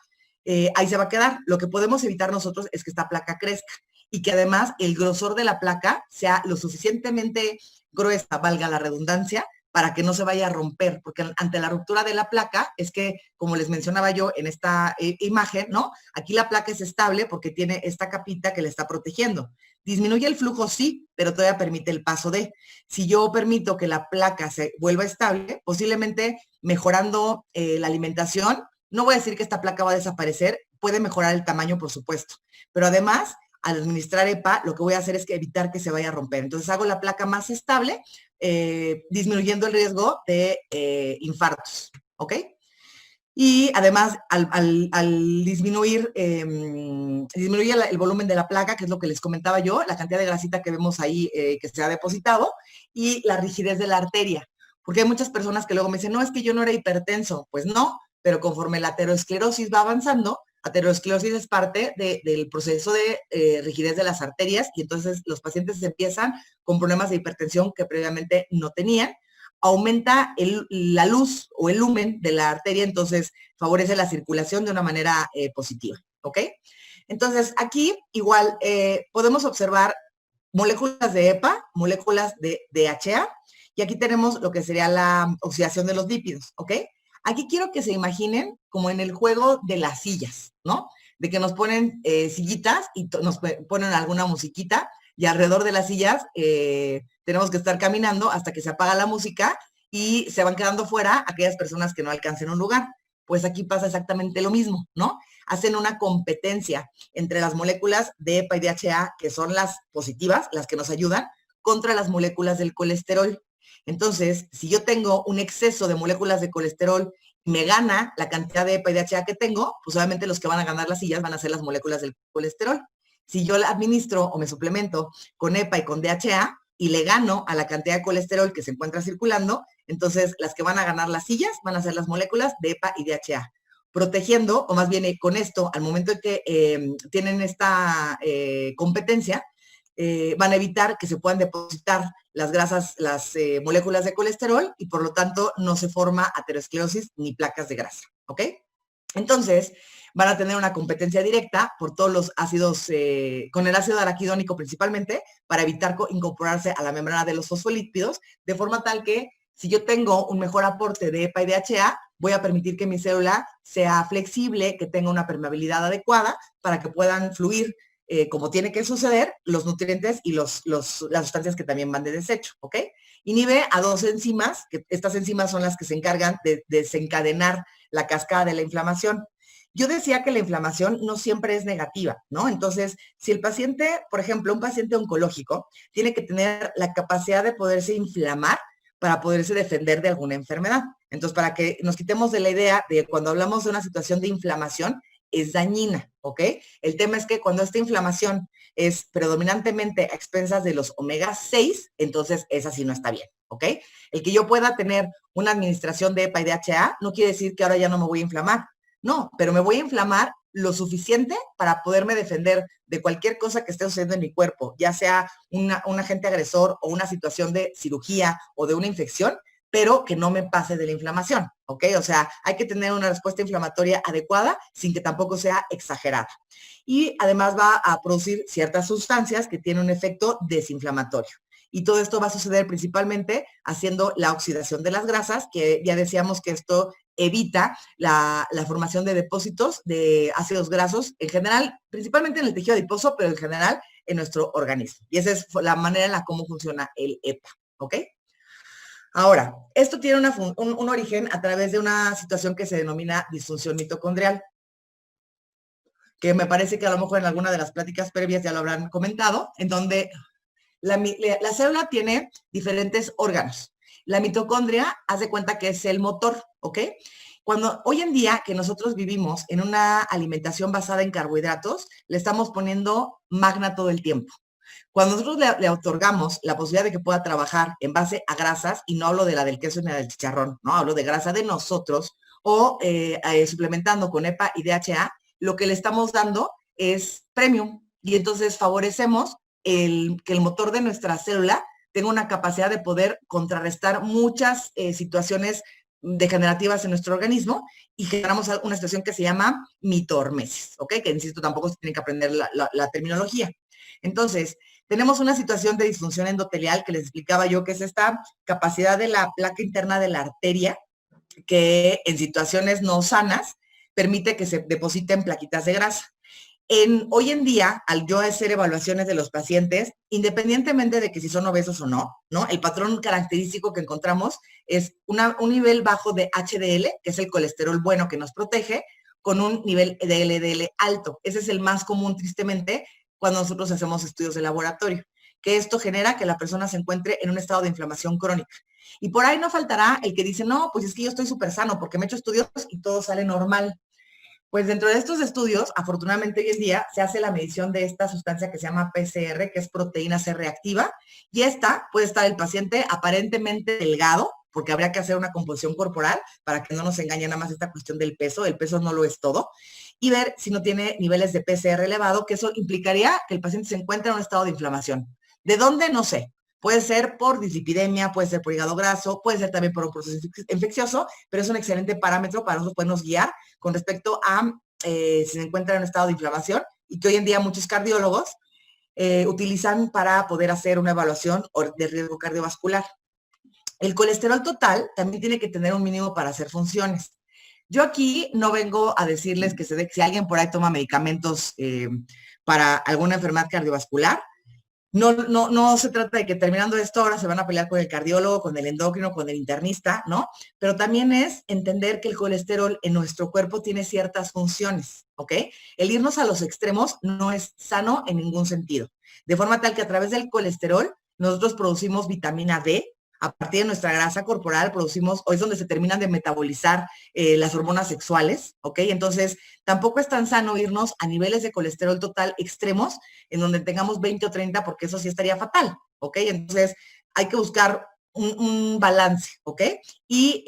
ahí se va a quedar. Lo que podemos evitar nosotros es que esta placa crezca y que además el grosor de la placa sea lo suficientemente gruesa, valga la redundancia, para que no se vaya a romper, porque ante la ruptura de la placa es que, como les mencionaba yo en esta imagen, ¿no? Aquí la placa es estable porque tiene esta capita que le está protegiendo. Disminuye el flujo, sí, pero todavía permite el paso de. Si yo permito que la placa se vuelva estable, posiblemente mejorando la alimentación, no voy a decir que esta placa va a desaparecer, puede mejorar el tamaño, por supuesto, pero además, al administrar EPA, lo que voy a hacer es evitar que se vaya a romper. Entonces hago la placa más estable, disminuyendo el riesgo de infartos, ¿ok? Y además, al disminuir, disminuye el volumen de la placa, que es lo que les comentaba yo, la cantidad de grasita que vemos ahí que se ha depositado, y la rigidez de la arteria. Porque hay muchas personas que luego me dicen, no, es que yo no era hipertenso. Pues no, pero conforme la aterosclerosis va avanzando, aterosclerosis es parte del proceso de rigidez de las arterias, y entonces los pacientes empiezan con problemas de hipertensión que previamente no tenían. Aumenta la luz o el lumen de la arteria, entonces favorece la circulación de una manera positiva, ¿ok? Entonces aquí igual podemos observar moléculas de EPA, moléculas de DHA, y aquí tenemos lo que sería la oxidación de los lípidos, ¿ok? Aquí quiero que se imaginen como en el juego de las sillas, ¿no? De que nos ponen sillitas y nos ponen alguna musiquita, y alrededor de las sillas tenemos que estar caminando hasta que se apaga la música y se van quedando fuera aquellas personas que no alcancen un lugar. Pues aquí pasa exactamente lo mismo, ¿no? Hacen una competencia entre las moléculas de EPA y DHA, que son las positivas, las que nos ayudan, contra las moléculas del colesterol. Entonces, si yo tengo un exceso de moléculas de colesterol y me gana la cantidad de EPA y DHA que tengo, pues obviamente los que van a ganar las sillas van a ser las moléculas del colesterol. Si yo la administro o me suplemento con EPA y con DHA y le gano a la cantidad de colesterol que se encuentra circulando, entonces las que van a ganar las sillas van a ser las moléculas de EPA y DHA, protegiendo, o más bien con esto, al momento de que tienen esta competencia, van a evitar que se puedan depositar las grasas, las moléculas de colesterol, y por lo tanto no se forma aterosclerosis ni placas de grasa, ¿ok? Entonces, van a tener una competencia directa por todos los ácidos, con el ácido araquidónico principalmente, para evitar incorporarse a la membrana de los fosfolípidos, de forma tal que si yo tengo un mejor aporte de EPA y DHA, voy a permitir que mi célula sea flexible, que tenga una permeabilidad adecuada para que puedan fluir como tiene que suceder, los nutrientes y las sustancias que también van de desecho, ¿ok? Inhibe a 2 enzimas, que estas enzimas son las que se encargan de desencadenar la cascada de la inflamación. Yo decía que la inflamación no siempre es negativa, ¿no? Entonces, si el paciente, por ejemplo, un paciente oncológico, tiene que tener la capacidad de poderse inflamar para poderse defender de alguna enfermedad. Entonces, para que nos quitemos de la idea de cuando hablamos de una situación de inflamación, es dañina, ¿ok? El tema es que cuando esta inflamación es predominantemente a expensas de los omega 6, entonces esa sí no está bien, ¿ok? El que yo pueda tener una administración de EPA y DHA no quiere decir que ahora ya no me voy a inflamar. No, pero me voy a inflamar lo suficiente para poderme defender de cualquier cosa que esté sucediendo en mi cuerpo, ya sea un agente agresor o una situación de cirugía o de una infección, pero que no me pase de la inflamación, ¿ok? O sea, hay que tener una respuesta inflamatoria adecuada sin que tampoco sea exagerada. Y además va a producir ciertas sustancias que tienen un efecto desinflamatorio. Y todo esto va a suceder principalmente haciendo la oxidación de las grasas, que ya decíamos que esto evita la formación de depósitos de ácidos grasos, en general, principalmente en el tejido adiposo, pero en general en nuestro organismo. Y esa es la manera en la cómo funciona el EPA, ¿ok? Ahora, esto tiene un origen a través de una situación que se denomina disfunción mitocondrial, que me parece que a lo mejor en alguna de las pláticas previas ya lo habrán comentado, en donde la célula tiene diferentes órganos. La mitocondria, haz de cuenta que es el motor, ¿ok? Cuando hoy en día que nosotros vivimos en una alimentación basada en carbohidratos, le estamos poniendo magna todo el tiempo. Cuando nosotros le otorgamos la posibilidad de que pueda trabajar en base a grasas, y no hablo de la del queso ni la del chicharrón, no, hablo de grasa de nosotros, o suplementando con EPA y DHA, lo que le estamos dando es premium, y entonces favorecemos que el motor de nuestra célula tenga una capacidad de poder contrarrestar muchas situaciones degenerativas en nuestro organismo, y generamos una situación que se llama mitohormesis, ¿ok? Que insisto, tampoco se tiene que aprender la terminología. Entonces, tenemos una situación de disfunción endotelial que les explicaba yo, que es esta capacidad de la placa interna de la arteria, que en situaciones no sanas permite que se depositen plaquitas de grasa. Hoy en día, al yo hacer evaluaciones de los pacientes, independientemente de que si son obesos o no, el patrón característico que encontramos es un nivel bajo de HDL, que es el colesterol bueno que nos protege, con un nivel de LDL alto. Ese es el más común, tristemente, cuando nosotros hacemos estudios de laboratorio, que esto genera que la persona se encuentre en un estado de inflamación crónica. Y por ahí no faltará el que dice, no, pues es que yo estoy súper sano porque me he hecho estudios y todo sale normal. Pues dentro de estos estudios, afortunadamente hoy en día, se hace la medición de esta sustancia que se llama PCR, que es proteína C reactiva, y esta puede estar el paciente aparentemente delgado, porque habría que hacer una composición corporal para que no nos engañe nada más esta cuestión del peso. El peso no lo es todo. Y ver si no tiene niveles de PCR elevado, que eso implicaría que el paciente se encuentre en un estado de inflamación. ¿De dónde? No sé. Puede ser por dislipidemia, puede ser por hígado graso, puede ser también por un proceso infeccioso, pero es un excelente parámetro para nosotros podernos guiar con respecto a si se encuentra en un estado de inflamación, y que hoy en día muchos cardiólogos utilizan para poder hacer una evaluación de riesgo cardiovascular. El colesterol total también tiene que tener un mínimo para hacer funciones. Yo aquí no vengo a decirles que si alguien por ahí toma medicamentos para alguna enfermedad cardiovascular, no se trata de que terminando esto ahora se van a pelear con el cardiólogo, con el endocrino, con el internista, ¿no? Pero también es entender que el colesterol en nuestro cuerpo tiene ciertas funciones, ¿ok? El irnos a los extremos no es sano en ningún sentido. De forma tal que a través del colesterol nosotros producimos vitamina D, a partir de nuestra grasa corporal producimos, o es donde se terminan de metabolizar las hormonas sexuales, ¿ok? Entonces, tampoco es tan sano irnos a niveles de colesterol total extremos, en donde tengamos 20 o 30, porque eso sí estaría fatal, ¿ok? Entonces, hay que buscar un balance, ¿ok? Y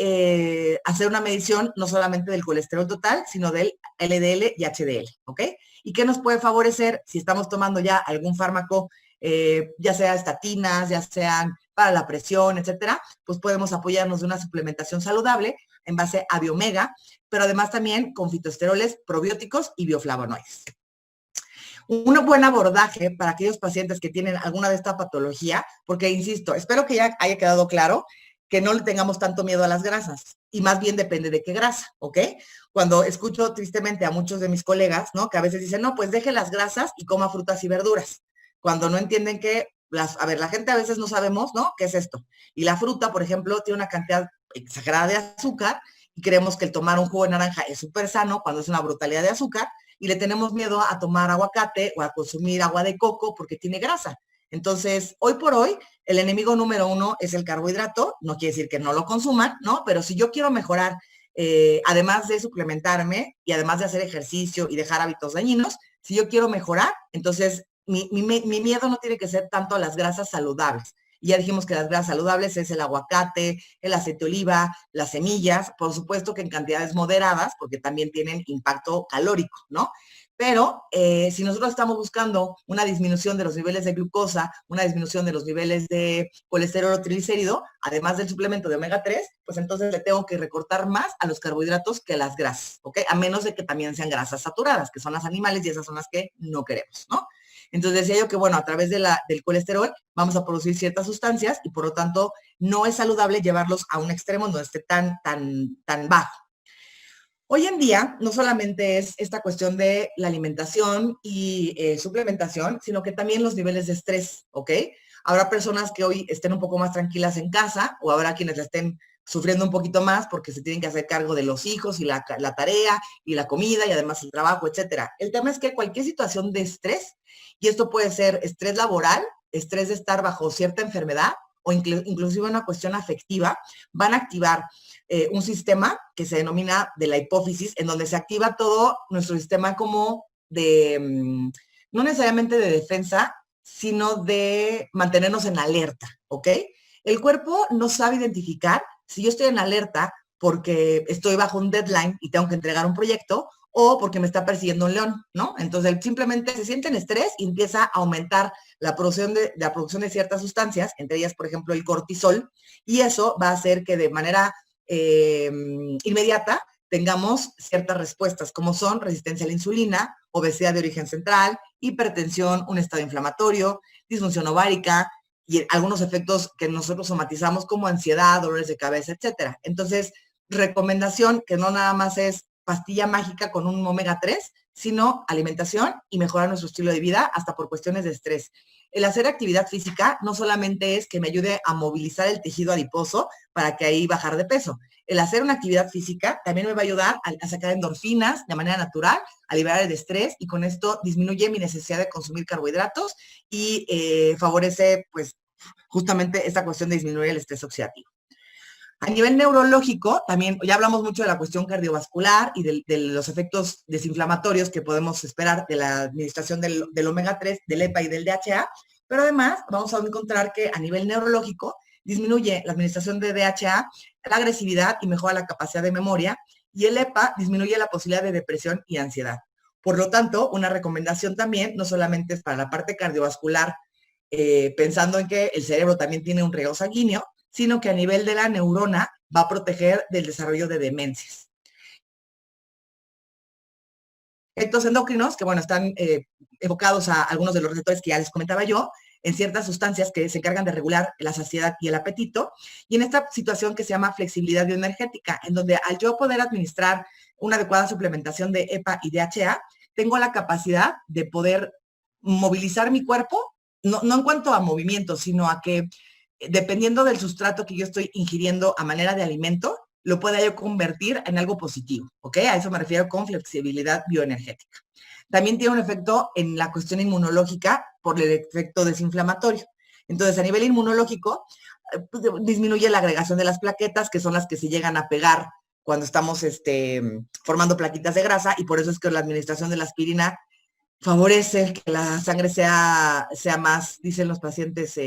hacer una medición no solamente del colesterol total, sino del LDL y HDL, ¿ok? ¿Y qué nos puede favorecer si estamos tomando ya algún fármaco, ya sea estatinas, ya sean para la presión, etcétera, pues podemos apoyarnos de una suplementación saludable en base a Biomega, pero además también con fitoesteroles, probióticos y bioflavonoides. Un buen abordaje para aquellos pacientes que tienen alguna de esta patología, porque insisto, espero que ya haya quedado claro que no le tengamos tanto miedo a las grasas y más bien depende de qué grasa, ¿ok? Cuando escucho tristemente a muchos de mis colegas, ¿no? Que a veces dicen, no, pues deje las grasas y coma frutas y verduras, cuando no entienden que, la gente a veces no sabemos, ¿no? ¿Qué es esto? Y la fruta, por ejemplo, tiene una cantidad exagerada de azúcar y creemos que el tomar un jugo de naranja es súper sano cuando es una brutalidad de azúcar y le tenemos miedo a tomar aguacate o a consumir agua de coco porque tiene grasa. Entonces, hoy por hoy, el enemigo número 1 es el carbohidrato, no quiere decir que no lo consuman, ¿no? Pero si yo quiero mejorar, además de suplementarme y además de hacer ejercicio y dejar hábitos dañinos, si yo quiero mejorar, entonces mi miedo no tiene que ser tanto a las grasas saludables. Y ya dijimos que las grasas saludables es el aguacate, el aceite de oliva, las semillas, por supuesto que en cantidades moderadas, porque también tienen impacto calórico, ¿no? Pero si nosotros estamos buscando una disminución de los niveles de glucosa, una disminución de los niveles de colesterol o triglicérido, además del suplemento de omega 3, pues entonces le tengo que recortar más a los carbohidratos que a las grasas, ¿ok? A menos de que también sean grasas saturadas, que son las animales y esas son las que no queremos, ¿no? Entonces decía yo que, bueno, a través del colesterol vamos a producir ciertas sustancias y por lo tanto no es saludable llevarlos a un extremo donde esté tan bajo. Hoy en día no solamente es esta cuestión de la alimentación y suplementación, sino que también los niveles de estrés, ¿ok? Habrá personas que hoy estén un poco más tranquilas en casa o habrá quienes la estén sufriendo un poquito más porque se tienen que hacer cargo de los hijos y la tarea y la comida y además el trabajo, etcétera. El tema es que cualquier situación de estrés, y esto puede ser estrés laboral, estrés de estar bajo cierta enfermedad o inclusive una cuestión afectiva, van a activar un sistema que se denomina de la hipófisis, en donde se activa todo nuestro sistema como de, no necesariamente de defensa, sino de mantenernos en alerta, ¿ok? El cuerpo no sabe identificar si yo estoy en alerta porque estoy bajo un deadline y tengo que entregar un proyecto o porque me está persiguiendo un león, ¿no? Entonces, él simplemente se siente en estrés y empieza a aumentar la producción de ciertas sustancias, entre ellas, por ejemplo, el cortisol, y eso va a hacer que de manera inmediata tengamos ciertas respuestas, como son resistencia a la insulina, obesidad de origen central, hipertensión, un estado inflamatorio, disfunción ovárica y algunos efectos que nosotros somatizamos como ansiedad, dolores de cabeza, etcétera. Entonces, recomendación que no nada más es pastilla mágica con un omega 3, sino alimentación y mejorar nuestro estilo de vida hasta por cuestiones de estrés. El hacer actividad física no solamente es que me ayude a movilizar el tejido adiposo para que ahí bajar de peso. El hacer una actividad física también me va a ayudar a sacar endorfinas de manera natural, a liberar el estrés y con esto disminuye mi necesidad de consumir carbohidratos y favorece pues justamente esta cuestión de disminuir el estrés oxidativo. A nivel neurológico, también ya hablamos mucho de la cuestión cardiovascular y de los efectos desinflamatorios que podemos esperar de la administración del omega 3, del EPA y del DHA, pero además vamos a encontrar que a nivel neurológico disminuye la administración de DHA, la agresividad y mejora la capacidad de memoria, y el EPA disminuye la posibilidad de depresión y ansiedad. Por lo tanto, una recomendación también, no solamente es para la parte cardiovascular, pensando en que el cerebro también tiene un riego sanguíneo, sino que a nivel de la neurona va a proteger del desarrollo de demencias. Efectos endocrinos, que bueno, están evocados a algunos de los receptores que ya les comentaba yo, en ciertas sustancias que se encargan de regular la saciedad y el apetito, y en esta situación que se llama flexibilidad bioenergética, en donde al yo poder administrar una adecuada suplementación de EPA y DHA, tengo la capacidad de poder movilizar mi cuerpo, no en cuanto a movimiento, sino a que dependiendo del sustrato que yo estoy ingiriendo a manera de alimento, lo pueda yo convertir en algo positivo, ¿ok? A eso me refiero con flexibilidad bioenergética. También tiene un efecto en la cuestión inmunológica por el efecto desinflamatorio. Entonces, a nivel inmunológico, pues, disminuye la agregación de las plaquetas, que son las que se llegan a pegar cuando estamos formando plaquitas de grasa, y por eso es que la administración de la aspirina favorece que la sangre sea más, dicen los pacientes,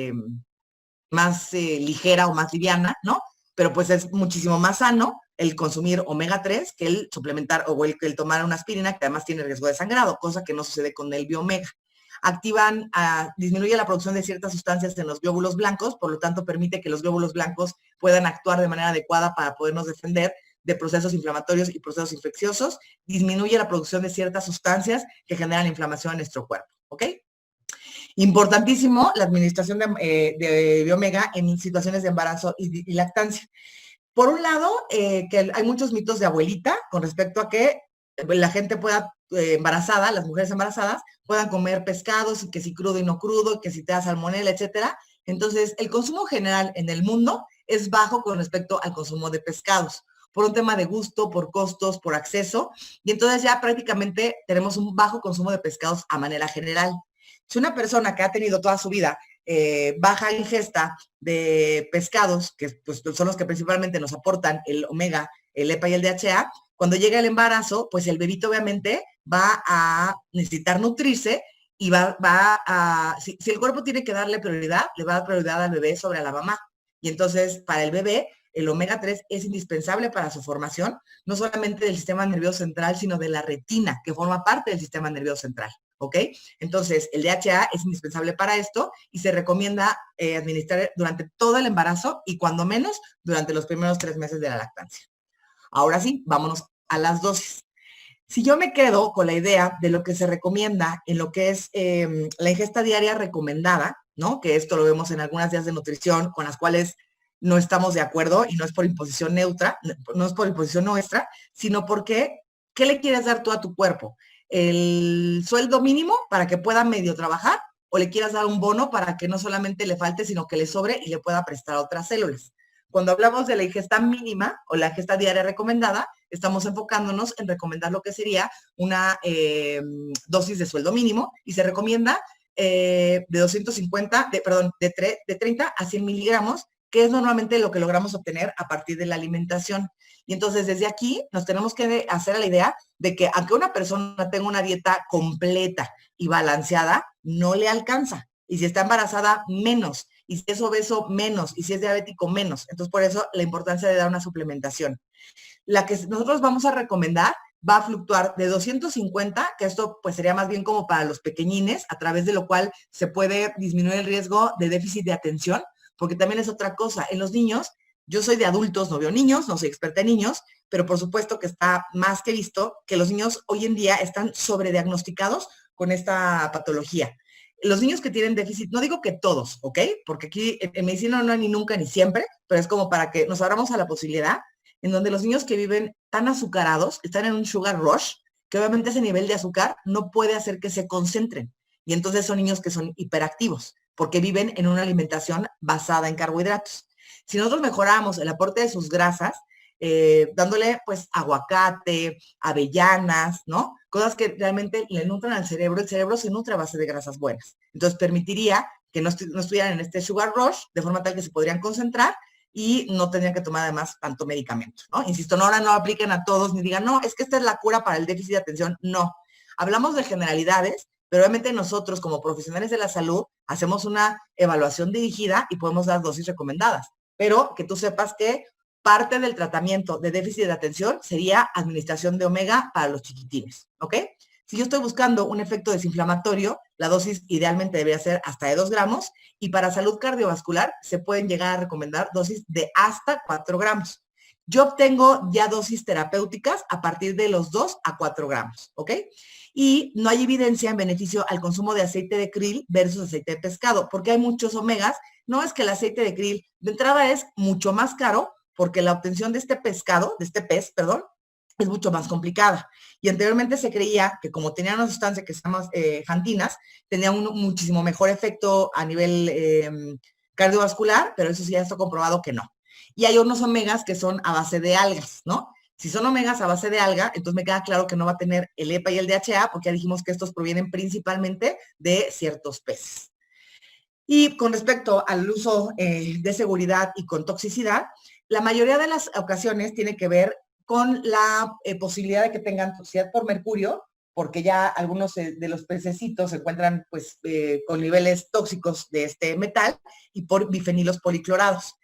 más ligera o más liviana, ¿no? Pero pues es muchísimo más sano el consumir omega 3 que el suplementar o el tomar una aspirina, que además tiene riesgo de sangrado, cosa que no sucede con el Biomega. disminuye la producción de ciertas sustancias en los glóbulos blancos, por lo tanto permite que los glóbulos blancos puedan actuar de manera adecuada para podernos defender de procesos inflamatorios y procesos infecciosos, disminuye la producción de ciertas sustancias que generan inflamación en nuestro cuerpo, ¿ok? Importantísimo la administración de Biomega en situaciones de embarazo y lactancia. Por un lado, que hay muchos mitos de abuelita con respecto a que la gente pueda, embarazada, las mujeres embarazadas, puedan comer pescados, y que si crudo y no crudo, que si te da salmonela, etcétera. Entonces, el consumo general en el mundo es bajo con respecto al consumo de pescados, por un tema de gusto, por costos, por acceso, y entonces ya prácticamente tenemos un bajo consumo de pescados a manera general. Si una persona que ha tenido toda su vida baja ingesta de pescados, que pues, son los que principalmente nos aportan el omega, el EPA y el DHA, cuando llega el embarazo, pues el bebito obviamente va a necesitar nutrirse y si el cuerpo tiene que darle prioridad, le va a dar prioridad al bebé sobre a la mamá. Y entonces, para el bebé, el omega 3 es indispensable para su formación, no solamente del sistema nervioso central, sino de la retina, que forma parte del sistema nervioso central. ¿Ok? Entonces, el DHA es indispensable para esto y se recomienda administrar durante todo el embarazo y cuando menos durante los primeros 3 meses de la lactancia. Ahora sí, vámonos a las dosis. Si yo me quedo con la idea de lo que se recomienda en lo que es la ingesta diaria recomendada, ¿no? Que esto lo vemos en algunas guías de nutrición con las cuales no estamos de acuerdo y no es por imposición neutra, no es por imposición nuestra, sino porque, ¿qué le quieres dar tú a tu cuerpo? ¿El sueldo mínimo para que pueda medio trabajar o le quieras dar un bono para que no solamente le falte, sino que le sobre y le pueda prestar a otras células? Cuando hablamos de la ingesta mínima o la ingesta diaria recomendada, estamos enfocándonos en recomendar lo que sería una dosis de sueldo mínimo y se recomienda de 30 a 100 miligramos, que es normalmente lo que logramos obtener a partir de la alimentación. Y entonces desde aquí nos tenemos que hacer a la idea de que aunque una persona tenga una dieta completa y balanceada, no le alcanza. Y si está embarazada, menos. Y si es obeso, menos. Y si es diabético, menos. Entonces, por eso la importancia de dar una suplementación. La que nosotros vamos a recomendar va a fluctuar de 250, que esto pues sería más bien como para los pequeñines, a través de lo cual se puede disminuir el riesgo de déficit de atención, porque también es otra cosa. En los niños, yo soy de adultos, no veo niños, no soy experta en niños, pero por supuesto que está más que visto que los niños hoy en día están sobrediagnosticados con esta patología. Los niños que tienen déficit, no digo que todos, ¿ok? Porque aquí en medicina no hay ni nunca ni siempre, pero es como para que nos abramos a la posibilidad en donde los niños que viven tan azucarados están en un sugar rush, que obviamente ese nivel de azúcar no puede hacer que se concentren. Y entonces son niños que son hiperactivos, porque viven en una alimentación basada en carbohidratos. Si nosotros mejoramos el aporte de sus grasas, dándole pues aguacate, avellanas, ¿no? Cosas que realmente le nutran al cerebro. El cerebro se nutre a base de grasas buenas. Entonces permitiría que no estuvieran en este sugar rush, de forma tal que se podrían concentrar y no tendrían que tomar además tanto medicamento, ¿no? Insisto, no, ahora no apliquen a todos ni digan, no, es que esta es la cura para el déficit de atención. No. Hablamos de generalidades, pero obviamente nosotros como profesionales de la salud hacemos una evaluación dirigida y podemos dar dosis recomendadas. Pero que tú sepas que parte del tratamiento de déficit de atención sería administración de omega para los chiquitines, ¿ok? Si yo estoy buscando un efecto desinflamatorio, la dosis idealmente debería ser hasta de 2 gramos y para salud cardiovascular se pueden llegar a recomendar dosis de hasta 4 gramos. Yo obtengo ya dosis terapéuticas a partir de los 2 a 4 gramos, ¿ok? Y no hay evidencia en beneficio al consumo de aceite de krill versus aceite de pescado, porque hay muchos omegas. No es que el aceite de krill de entrada es mucho más caro, porque la obtención de este pescado, de este pez, perdón, es mucho más complicada. Y anteriormente se creía que como tenía una sustancia que se llama xantinas, tenía un muchísimo mejor efecto a nivel cardiovascular, pero eso sí ya está comprobado que no. Y hay unos omegas que son a base de algas, ¿no? Si son omegas a base de alga, entonces me queda claro que no va a tener el EPA y el DHA, porque ya dijimos que estos provienen principalmente de ciertos peces. Y con respecto al uso de seguridad y con toxicidad, la mayoría de las ocasiones tiene que ver con la posibilidad de que tengan toxicidad por mercurio, porque ya algunos de los pececitos se encuentran pues con niveles tóxicos de este metal y por bifenilos policlorados.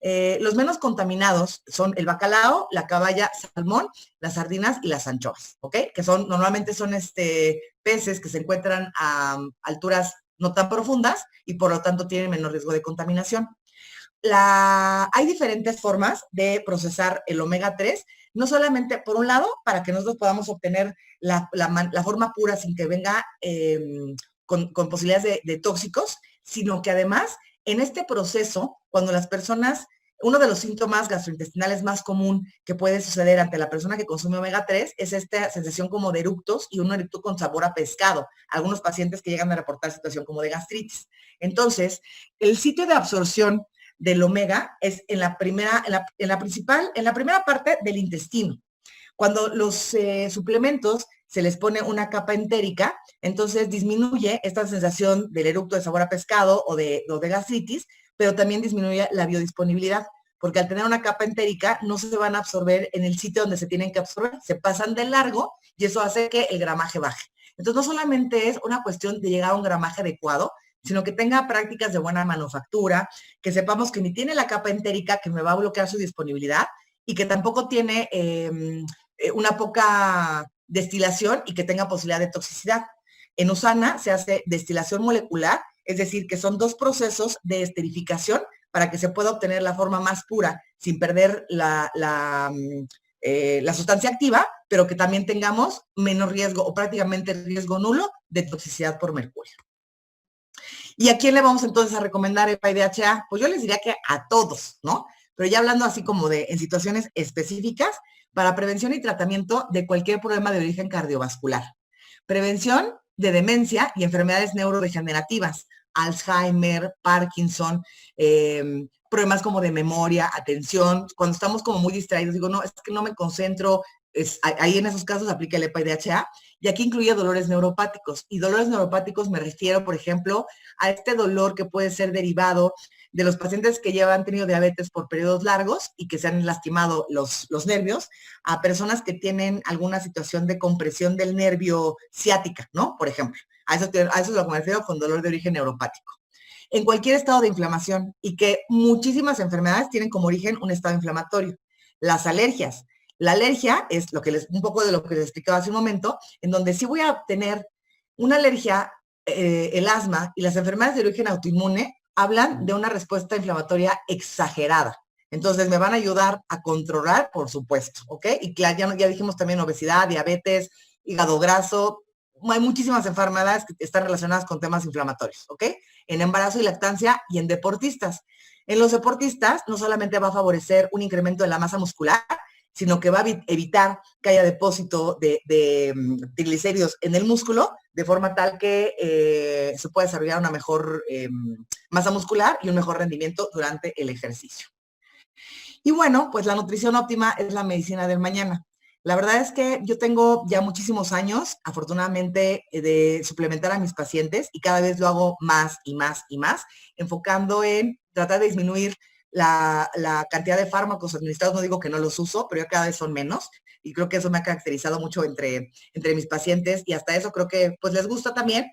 Los menos contaminados son el bacalao, la caballa, salmón, las sardinas y las anchoas, ¿ok? Que normalmente son peces que se encuentran a alturas no tan profundas y por lo tanto tienen menor riesgo de contaminación. Hay diferentes formas de procesar el omega 3, no solamente, por un lado, para que nosotros podamos obtener la forma pura sin que venga con posibilidades de tóxicos, sino que además, en este proceso, cuando las personas, uno de los síntomas gastrointestinales más común que puede suceder ante la persona que consume omega 3 es esta sensación como de eructos y un eructo con sabor a pescado. Algunos pacientes que llegan a reportar situación como de gastritis. Entonces, el sitio de absorción del omega es en la primera parte del intestino. Cuando los suplementos se les pone una capa entérica, entonces disminuye esta sensación del eructo de sabor a pescado o de gastritis, pero también disminuye la biodisponibilidad, porque al tener una capa entérica no se van a absorber en el sitio donde se tienen que absorber, se pasan de largo y eso hace que el gramaje baje. Entonces no solamente es una cuestión de llegar a un gramaje adecuado, sino que tenga prácticas de buena manufactura, que sepamos que ni tiene la capa entérica que me va a bloquear su disponibilidad y que tampoco tiene una poca destilación y que tenga posibilidad de toxicidad. En USANA se hace destilación molecular, es decir, que son 2 procesos de esterificación para que se pueda obtener la forma más pura sin perder la sustancia activa, pero que también tengamos menos riesgo o prácticamente riesgo nulo de toxicidad por mercurio. ¿Y a quién le vamos entonces a recomendar EPA y DHA? Pues yo les diría que a todos, ¿no? Pero ya hablando así como en situaciones específicas, para prevención y tratamiento de cualquier problema de origen cardiovascular. Prevención de demencia y enfermedades neurodegenerativas, Alzheimer, Parkinson, problemas como de memoria, atención. Cuando estamos como muy distraídos, digo, no, es que no me concentro. Ahí en esos casos aplica el EPA y DHA. Y aquí incluye dolores neuropáticos. Y dolores neuropáticos me refiero, por ejemplo, a este dolor que puede ser derivado de los pacientes que ya han tenido diabetes por periodos largos y que se han lastimado los nervios, a personas que tienen alguna situación de compresión del nervio ciática, ¿no? Por ejemplo, a eso es lo que me refiero con dolor de origen neuropático. En cualquier estado de inflamación y que muchísimas enfermedades tienen como origen un estado inflamatorio. Las alergias. La alergia es un poco de lo que les explicaba hace un momento, en donde sí voy a tener una alergia, el asma y las enfermedades de origen autoinmune hablan de una respuesta inflamatoria exagerada. Entonces, me van a ayudar a controlar, por supuesto, ¿ok? Y claro, ya dijimos también obesidad, diabetes, hígado graso. Hay muchísimas enfermedades que están relacionadas con temas inflamatorios, ¿ok? En embarazo y lactancia y en deportistas. En los deportistas no solamente va a favorecer un incremento de la masa muscular, sino que va a evitar que haya depósito de triglicéridos en el músculo, de forma tal que se pueda desarrollar una mejor masa muscular y un mejor rendimiento durante el ejercicio. Y bueno, pues la nutrición óptima es la medicina del mañana. La verdad es que yo tengo ya muchísimos años, afortunadamente, de suplementar a mis pacientes y cada vez lo hago más y más y más, enfocando en tratar de disminuir la cantidad de fármacos administrados. No digo que no los uso, pero ya cada vez son menos y creo que eso me ha caracterizado mucho entre mis pacientes y hasta eso creo que pues les gusta también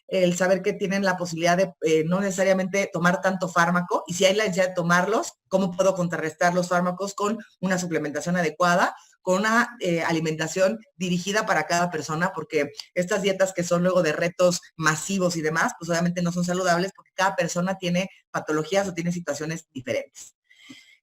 el saber que tienen la posibilidad de no necesariamente tomar tanto fármaco y si hay la necesidad de tomarlos, cómo puedo contrarrestar los fármacos con una suplementación adecuada, con una alimentación dirigida para cada persona, porque estas dietas que son luego de retos masivos y demás, pues obviamente no son saludables porque cada persona tiene patologías o tiene situaciones diferentes.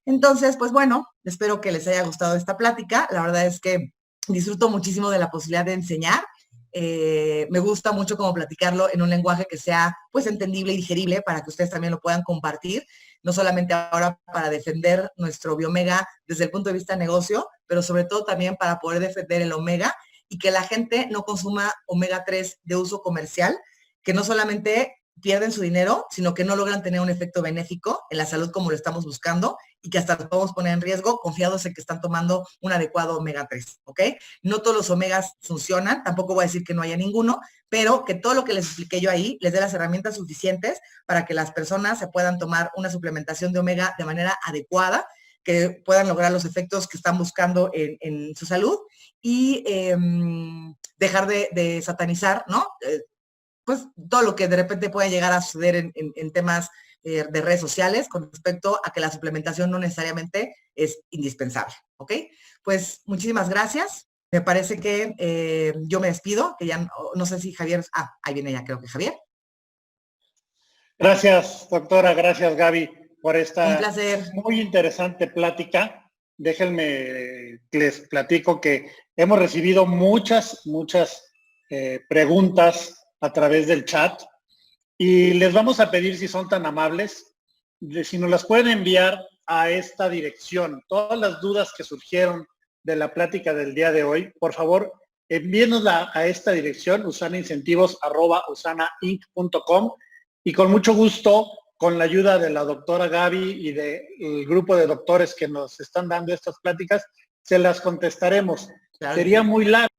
Entonces, pues bueno, espero que les haya gustado esta plática. La verdad es que disfruto muchísimo de la posibilidad de enseñar. Me gusta mucho como platicarlo en un lenguaje que sea pues entendible y digerible para que ustedes también lo puedan compartir, no solamente ahora para defender nuestro Biomega desde el punto de vista de negocio, pero sobre todo también para poder defender el omega y que la gente no consuma omega 3 de uso comercial, que no solamente pierden su dinero, sino que no logran tener un efecto benéfico en la salud como lo estamos buscando y que hasta los podemos poner en riesgo confiados en que están tomando un adecuado omega 3, ¿ok? No todos los omegas funcionan, tampoco voy a decir que no haya ninguno, pero que todo lo que les expliqué yo ahí les dé las herramientas suficientes para que las personas se puedan tomar una suplementación de omega de manera adecuada, que puedan lograr los efectos que están buscando en su salud y dejar de satanizar, ¿no? Pues todo lo que de repente puede llegar a suceder en temas de redes sociales con respecto a que la suplementación no necesariamente es indispensable, ¿ok? Pues muchísimas gracias. Me parece que yo me despido, que ya no sé si Javier, ahí viene ya creo que Javier. Gracias, doctora, gracias Gaby por esta Un placer. Muy interesante plática. Déjenme les platico que hemos recibido muchas preguntas a través del chat y les vamos a pedir, si son tan amables, si nos las pueden enviar a esta dirección. Todas las dudas que surgieron de la plática del día de hoy, por favor, envíenosla a esta dirección, usanaincentivos@usanainc.com, y con mucho gusto, con la ayuda de la doctora Gaby y del grupo de doctores que nos están dando estas pláticas, se las contestaremos. Claro. Sería muy largo